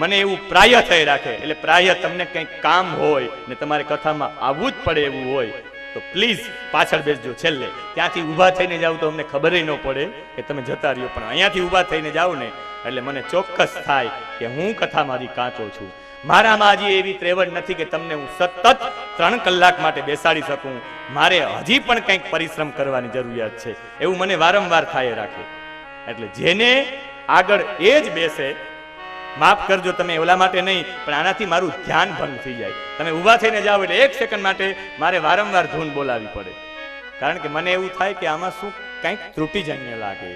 મને એવું પ્રાય થઈ રાખે, એટલે પ્રાય તમને કંઈક કામ હોય ને તમારે કથામાં આવવું જ પડે એવું હોય તો પ્લીઝ પાછળ બેસજો. છેલ્લે ત્યાંથી ઊભા થઈને જાવ તો અમને ખબર ન પડે કે તમે જતા રહ્યો, પણ અહીંયાથી ઊભા થઈને જાઓ ને એટલે મને ચોક્કસ થાય કે હું કથામાંથી કાચો છું. મારામાં હજી એવી ત્રેવડ નથી કે તમને હું સતત 3 કલાક માટે બેસાડી શકું. મારે હજી પણ કંઈક પરિશ્રમ કરવાની જરૂરિયાત છે, એવું મને વારંવાર થાય રાખે. એટલે જેને આગળ એ જ બેસે, માફ કરજો તમે ઓલા માટે નહીં, પણ આનાથી મારું ધ્યાન ભંગ થઈ જાય. તમે ઊભા થઈને જાઓ એટલે 1 સેકન્ડ માટે મારે વારંવાર ધૂન બોલાવી પડે, કારણ કે મને એવું થાય કે આમાં શું કંઈક ત્રુટિજન્ય લાગે.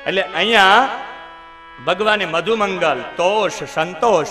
એટલે અહીંયા ભગવાને મધુમંગલ, તોષ, સંતોષ,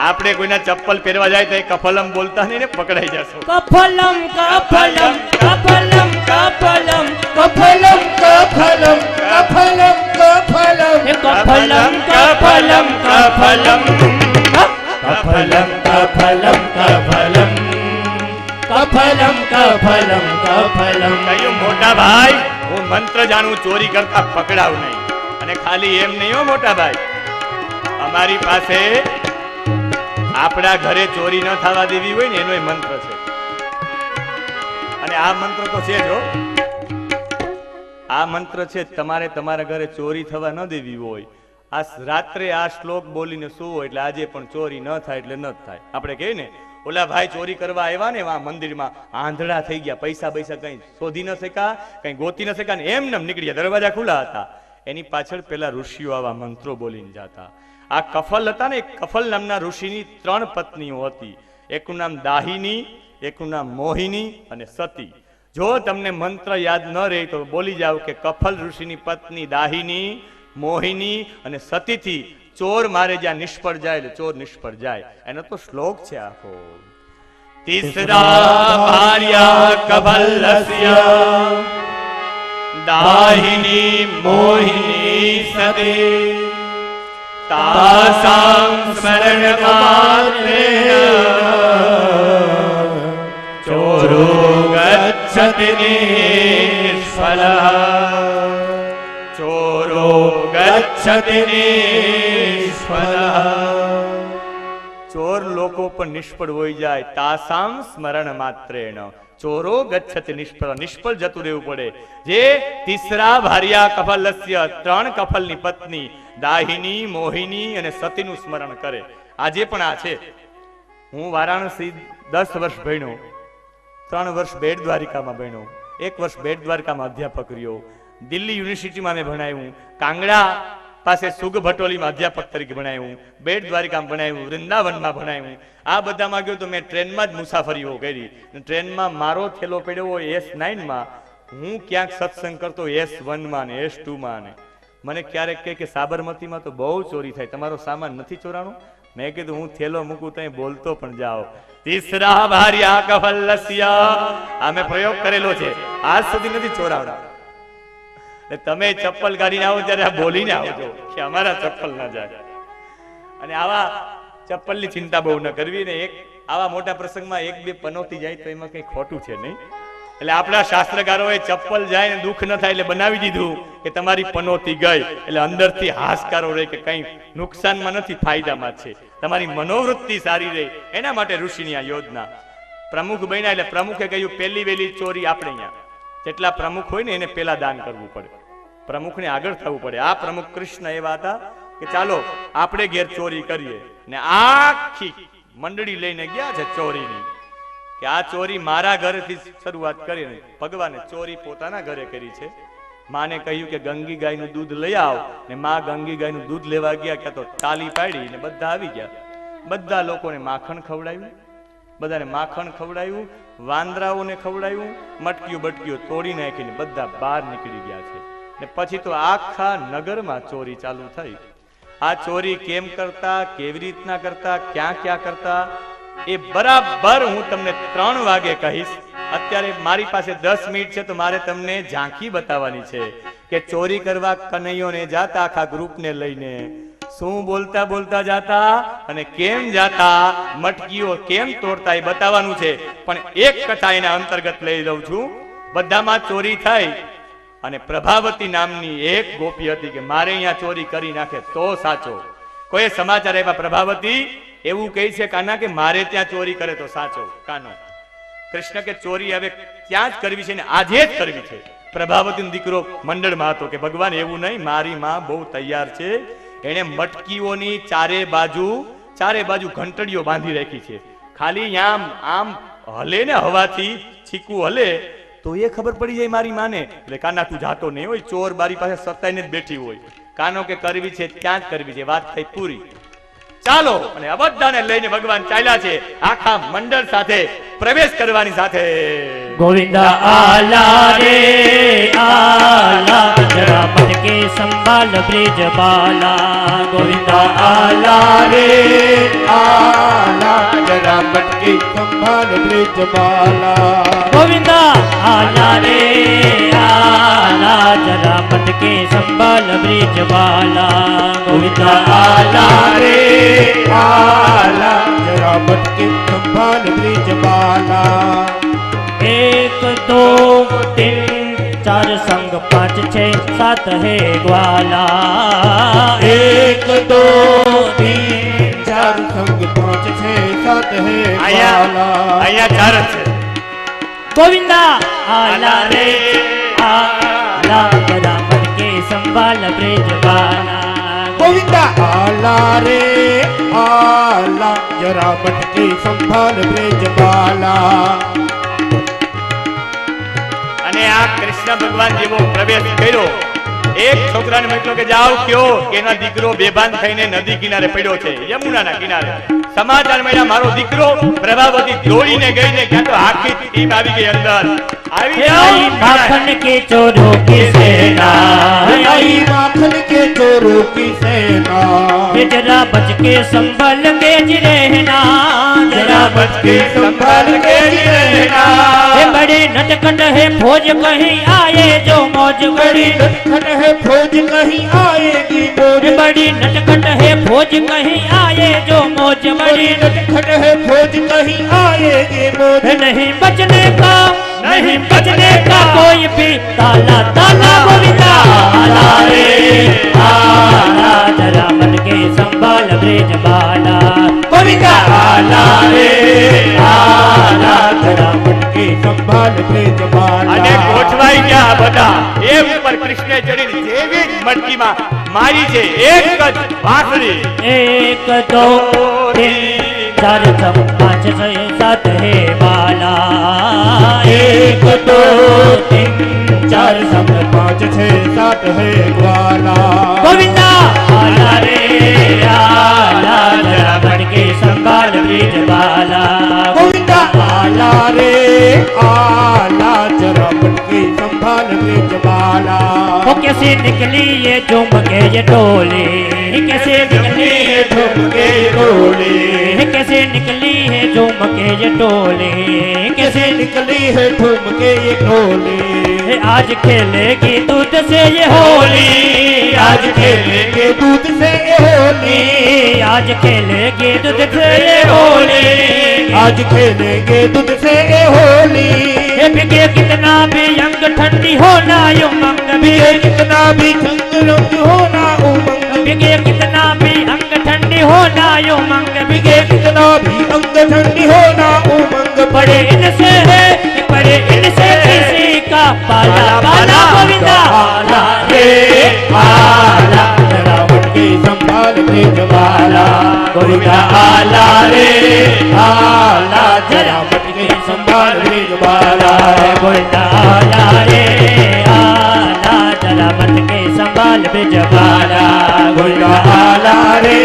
આપણે કોઈના ચપ્પલ પહેરવા જાય તો એ કફલમ બોલતા નહીં ને પકડાઈ જશો. કફલમ કફલમ કફલમ કફલમ કફલમ કફલમ કફલમ કફલમ હે કફલમ કફલમ કફલમ કફલમ કફલમ કફલમ કફલમ કફલમ કફલમ. કહ્યું મોટા ભાઈ હું મંત્ર જાણું, ચોરી કરતા પકડાવ નહીં. અને ખાલી એમ નહીં હો મોટા ભાઈ, અમારી પાસે આપણા ઘરે ચોરી ન થવા દેવી હોય ને એનો મંત્ર છે. અને આ મંત્ર તો છે જો, આ મંત્ર છે તમારે તમારા ઘરે ચોરી થવા ન દેવી હોય, આ રાત્રે આ શ્લોક બોલીને સુવો એટલે આજે પણ ચોરી ન થાય એટલે ન થાય. આપણે કહીએ ને ઓલા ભાઈ ચોરી કરવા આવ્યા ને મંદિરમાં, આંધળા થઈ ગયા, પૈસા પૈસા કઈ શોધી ન શક્યા, કઈ ગોતી ન શક્યા ને એમને નીકળી ગયા, દરવાજા ખુલ્લા હતા. એની પાછળ પેલા ઋષિઓ આવા મંત્રો બોલીને જતા. આ કફલ હતા ને, કફલ નામના ઋષિની 3 પત્નીઓ હતી. એકનું નામ દાહિની, એકનું નામ મોહિની અને સતી. જો તમને મંત્ર યાદ ન રહે તો બોલી જાવ કે કફલ ઋષિની પત્ની દાહિની, મોહિની અને સતીથી ચોર મારે જ્યાં નિષ્ફળ જાય એટલે ચોર નિષ્ફળ જાય. એનો તો શ્લોક છે આખો. તીસરા ભાર્યા કફલસ્ય દાહિની મોહિની સતી તાસાં સ્મરણ માત્રેણ ચોરો ગચ્છતિ નિષ્ફલઃ ચોરો ગચ્છતિ નિષ્ફલઃ. ચોર લોકો પણ નિષ્ફળ હોઈ જાય. તાસાં સ્મરણ માત્રેણ ચોરો ગચ્છતિ નિષ્ફળ, નિષ્ફળ જતું રહેવું પડે. જે તીસરા ભાર્યા કફલસ્ય 3 કફલની પત્ની દાહિની, મોહિની અને સતીનું સ્મરણ કરે. આજે પણ આ છે. હું વારાણસી 10 વર્ષ ભણ્યો, 3 વર્ષ બેટ દ્વારિકામાં ભણ્યો, 1 વર્ષ બેટ દ્વારકામાં અધ્યાપક રહ્યો, દિલ્હી યુનિવર્સિટીમાં મેં ભણાવ્યું, કાંગડા પાસે સુગ ભટોલીમાં અધ્યાપક તરીકે ભણાવ્યું, બેટ દ્વારિકામાં ભણાવ્યું, વૃંદાવનમાં ભણાવ્યું. આ બધામાં ગયો તો મેં ટ્રેનમાં જ મુસાફરીઓ કરી. ટ્રેનમાં મારો થેલો પડ્યો હોય S9માં, હું ક્યાંક સત્સંગ કરતો S1માં ને S2માં ને. મને ક્યારેક કહે કે સાબરમતીમાં તો બહુ ચોરી થાય, તમારો સામાન નથી ચોરાણો? મેં કીધું હું થેલો મૂકું તો બોલતો પણ જાઓ. તીસરા ભાર્યા કફલસ્ય, આ મેં પ્રયોગ કરેલો છે, આજ સુધી નથી ચોરાવડા. તમે ચપ્પલ કાઢીને આવો ત્યારે આ બોલીને આવજો કે અમારા ચપ્પલ ના જાય. અને આવા ચપ્પલની ચિંતા બહુ ન કરવી ને. એક આવા મોટા પ્રસંગમાં 1-2 પનોતી જાય તો એમાં કઈ ખોટું છે નહીં. એટલે આપણા શાસ્ત્રકારોએ ચપ્પલ જાય ને દુઃખ ન થાય એટલે બનાવી દીધું કે તમારી પનોતી ગઈ એટલે અંદરથી હાશકારો રહે કે કઈ નુકસાનમાં નથી, ફાયદામાં છે, તમારી મનોવૃત્તિ સારી રહે. એના માટે ઋષિની આ યોજના. પ્રમુખ બન્યા એટલે પ્રમુખે કહ્યું પહેલી વહેલી ચોરી આપણે અહીંયા જેટલા પ્રમુખ હોય ને એને પેલા દાન કરવું પડે, પ્રમુખને આગળ થવું પડે. આ પ્રમુખ કૃષ્ણ એવા હતા કે ચાલો આપણે ઘેર ચોરી કરીએ. ને આખી મંડળી લઈને ગયા છે ચોરીની, કે આ ચોરી મારા ઘરેથી શરૂઆત કરીને ભગવાને ચોરી પોતાના ઘરે કરી છે. માને કહ્યું કે ગંગી ગાયનું દૂધ લઈ આવ, ને માં ગંગી ગાયનું દૂધ લેવા ગયા, ક્યાં તો તાલી પાડી ને બધા આવી ગયા. બધા લોકોને માખણ ખવડાવ્યું, બધાને માખણ ખવડાવ્યું, વાંદરાઓને ખવડાવ્યું, મટકીઓ બટકીઓ તોડી નાખીને બધા બહાર નીકળી ગયા છે. ને પછી તો આખા નગરમાં ચોરી ચાલુ થઈ. આ ચોરી કેમ કરતા, કેવી રીતના કરતા, ક્યાં ક્યાં કરતા, એ બરાબર હું તમને 3 વાગે કહીશ. અત્યારે મારી પાસે 10 મિનિટ છે તો મારે તમને ઝાંખી બતાવવાની છે કે ચોરી કરવા કનૈયોને જાતા આખા ગ્રુપને લઈને શું બોલતા બોલતા જાતા અને કેમ જાતા, મટકીઓ કેમ તોડતા એ બતાવવાનું છે. પણ એક કથા એના અંતર્ગત લઈ લઉં છું. બધામાં ચોરી થઈ અને પ્રભાવતી નામની એક ગોપી હતી કે મારે અહીંયા ચોરી કરી નાખે તો સાચો. કોઈ સમાચાર આવ્યા પ્રભાવતી એવું કહે છે કાના કે મારે ત્યાં ચોરી કરે તો સાચો. કાનો કૃષ્ણ કે ચોરી હવે ત્યાં જ કરવી છે ને આજે જ કરવી છે. પ્રભાવતીનો દીકરો મંડળમાં હતો કે ભગવાન એવું નહીં, મારી માં બહુ તૈયાર છે. એને મટકીઓની ચારે બાજુ ઘંટડીઓ બાંધી રાખી છે. ખાલી આમ હલે ને હવાથી છીકું હલે તો એ ખબર પડી જાય મારી માને. એટલે કાના તું જાતો નહીં હોય, ચોર બારી પાસે સતાઈને જ બેઠી હોય. કાનો કે કરવી છે ત્યાં જ કરવી છે, વાત થઈ પૂરી. ચાલો, અને આ બધાને લઈને ભગવાન ચાલ્યા છે આખા મંડળ સાથે પ્રવેશ કરવાની સાથે ગોવિંદા આલા રે આલા જરા મટકે સંભાળ બ્રિજ બાલા ગોવિંદા આલા રે આલા જરા મટકી સંભાળ બ્રિજ બાલા ગોવિંદા આલા રે આલા જરા મટકે સંભાળ બ્રિજ બાલા ગોવિંદા આલા રે આલા જરા મટકી સંભાળ બ્રિજ બાલા 1 2 3 4 સંગ 5 6 7 હે ગ્વાલા 1 2 3 4 સંગ 5 6 7 હે બાલા અહીંયા ચાર જ છે. ગોવિંદા આલા રે આલા જરા મટકે સંભાળ બ્રિજ બાલા ગોવિંદા આલા રે આલા જરા મટકી સંભાળ બ્રિજ બાલા અને આ કૃષ્ણ ભગવાન જેવો પ્રવેશ કર્યો, એક છોકરાને મોકલ્યો કે જાઓ કયો કે એના દીકરો બેભાન થઈને નદી કિનારે પડ્યો છે, યમુનાના કિનારે. સમાચાર મળ્યા મારો દીકરો પ્રભાવતી દોડીને ગઈ ને ક્યાં તો આખી ટીમ આવી ગઈ અંદર. આવી आई माखन के चोरों की सेना आई माखन के चोरों की सेना ये जरा बच के संभल के जी रहना जरा बच के संभाल के रहना ये बड़ी नटखट है फौज कहीं आए जो मौज बड़ी बड़ी नटखट है फौज कहीं आएगी मौज ये बड़ी नटखट है फौज कहीं आए जो मौज बड़ी बड़ी नटखट है फौज कहीं आएगी मौज नहीं बचने का नहीं बचने का कोई भी ताला ताला गोविंदा आला रे आला जरा मन के संभाल ब्रिज बाला गोविंदा आला रे आला जरा मन के संभाल ब्रिज बाला અને ગોઠવાઈ ગયા બધા. એ ઉપર કૃષ્ણે ચડીને જેવી જ મટકીમાં મારી છે એક જ વાંસળી. 1 2 3 4 5 6 7 હે બાલા 1 2 3 4 5 6 7 है ग्वाला गोविंदा आला रे आला जरा मन के संभाल ब्रिज बाला गोविंदा आला रे आला जरा मटकी संभाल ब्रिज बाला वो कैसे निकली ये झूम के ये टोली कैसे निकली है झूम के डोली कैसे निकली है झूम के ये टोली कैसे निकली है झूम के ये डोली आज खेलेगी दूध से ये होली आज खेलेंगे दूध से ये होली आज खेलेगी दूध से ये होली आज खेलेंगे दूध से ये होली ये बिके कितना भी अंग ठंडी होना उमंग भी बिके कितना भी ठंड रंग होना उमंग बिके कितना भी अंग ठंडी होना उमंग बिके कितना भी अंग ठंडी होना उमंग बड़े इनसे है बड़े इनसे किसी का पाला पाला गोविंदा आला रे आला जरा मटकी संभाल ब्रिज बाला गोविंदा आला रे आला जरा मटकी संभाल ब्रिज बाला गोविंदा आला रे आला जरा मन के संभाल ब्रिज बाला गोविंदा आला रे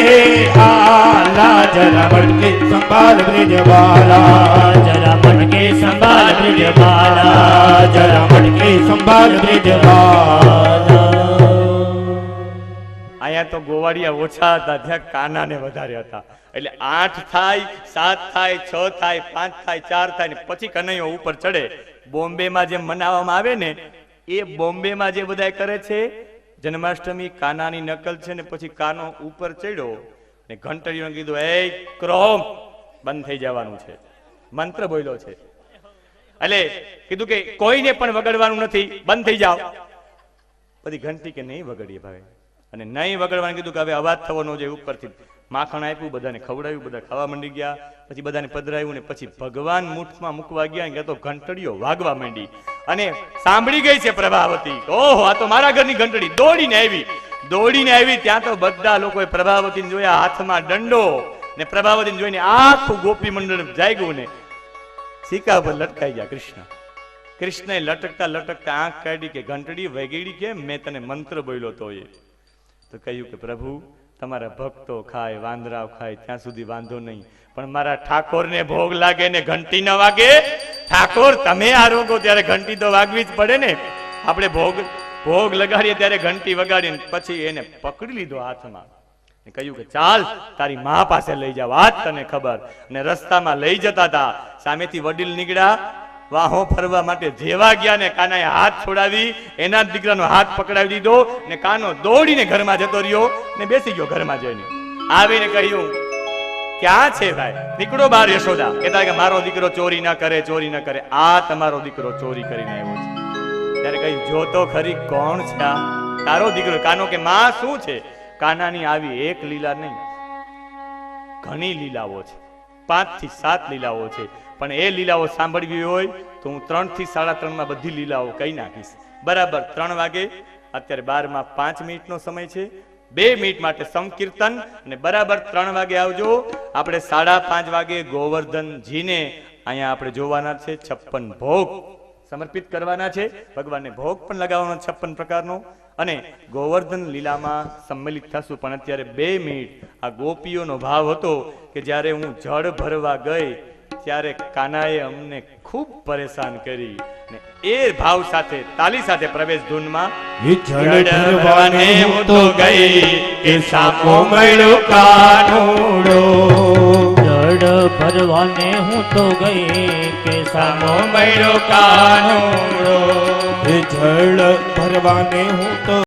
आला जरा मटकी संभाल ब्रिज बाला जरा मन के संभाल ब्रिज बाला जरा मटकी संभाल ब्रिज बाला અહીંયા તો ગોવાળિયા ઓછા હતા, ત્યાં કાનાને વધારે હતા. એટલે 8 થાય 7 થાય 6 થાય 5 થાય 4 થાય ને પછી કનૈયો ઉપર ચડે. બોમ્બેમાં જે મનાવવામાં આવે ને એ બોમ્બેમાં જે બધાય કરે છે જન્માષ્ટમી કાનાની નકલ છે ને પછી કાનો ઉપર ચડ્યો ને ઘંટડીઓને કીધું એ ક્રોમ બંધ થઈ જવાનું છે, મંત્ર બોલ્યો છે. એટલે કીધું કે કોઈને પણ વગાડવાનું નથી, બંધ થઈ જાઓ. બધી ઘંટી કે નહીં વગાડીએ ભાઈ, અને નહીં વગાડવાનું કીધું કે હવે અવાજ થવાનો છે ઉપરથી. માખણ આપ્યું, બધાને ખવડાવ્યું, બધા ખાવા માંડી ગયા. પછી બધાને પધરાવ્યું ને પછી ભગવાન મુઠમાં મૂકવા ગયા કે તો ઘંટડીઓ વાગવા માંડી અને સાંભળી ગઈ છે પ્રભાવતી. ઓહો, આ તો મારા ઘરની ઘંટડી. દોડીને આવી ત્યાં તો બધા લોકોએ પ્રભાવતીને જોયા, હાથમાં દંડો ને પ્રભાવતીને જોઈને આખું ગોપી મંડળ જાગ્યું ને સિક્કા પર લટકાઈ ગયા કૃષ્ણ. કૃષ્ણએ લટકતા લટકતા આંખ કાઢી કે ઘંટડી વગેડી કેમ? મેં તને મંત્ર બોલ્યો તો એ. તો કહ્યું કે પ્રભુ તમારા ભક્તો ખાય, વાંદરાઓ ખાય ત્યાં સુધી વાંધો નહીં, પણ મારા ઠાકોરને ભોગ લાગે ને ઘંટી ન વાગે ઠાકોર તમે આરોગો ત્યારે ઘંટી તો વાગવી જ પડે ને. આપણે ભોગ લગાડીએ ત્યારે ઘંટી વગાડીને પછી એને પકડી લીધો હાથમાં ને કહ્યું કે ચાલ તારી મા પાસે લઈ જાવ, આજ તને ખબર. અને રસ્તામાં લઈ જતા હતા, સામેથી વડીલ નીકળ્યા વાહો ફરવા માટે. જેવા ગયા ને કાનાએ હાથ છોડાવી, એના જ દીકરાનો હાથ પકડાવી દીધો ને કાનો દોડીને ઘરમાં જતો રહ્યો ને બેસી ગયો ઘરમાં જઈને. આવીને કહ્યું ક્યાં છે ભાઈ? નીકળો બહાર. યશોદા કહેતા કે મારો દીકરો ચોરી ન કરે, ચોરી ન કરે. આ તમારો દીકરો ચોરી કરીને આવ્યો છે. ત્યારે કહ્યું જો તો ખરી કોણ છે આ? તારો દીકરો. કાનો કે માં શું છે? કાનાની આવી એક લીલા નહીં, ઘણી લીલાઓ છે, 5 થી 7 લીલાઓ છે. પણ એ લીલાઓ સાંભળવી હોય તો હું 3 થી 3:30 માં બધી લીલાઓ કહી નાખીશ. બરાબર 3 વાગે, અત્યારે 12 માં 5 મિનિટનો સમય છે, 2 મિનિટ માટે સંકીર્તન અને બરાબર 3 વાગે આવજો. આપણે 5:30 વાગે ગોવર્ધનજીને અહીંયા આપણે જોવાના છે. 56 ભોગ સમર્પિત કરવાના છે. ભગવાનને ભોગ પણ લગાવવાનો 56 પ્રકારનો અને ગોવર્ધન લીલામાં સંમેલિત થશું. પણ અત્યારે 2 મિનિટ આ ગોપીઓનો ભાવ હતો કે જ્યારે હું જળ ભરવા ગઈ ત્યારે કાનાએ અમને ખૂબ પરેશાન કરી ને એ ભાવ સાથે તાલી સાથે પ્રવેશ ધૂનમાં જળ ભરવાને હું તો ગઈ કે સાપો મળ્યો કાનુડો. જળ ભરવાને હું તો ગઈ કે સામો મળ્યો કાનુડો. જળ ભરવાને હું તો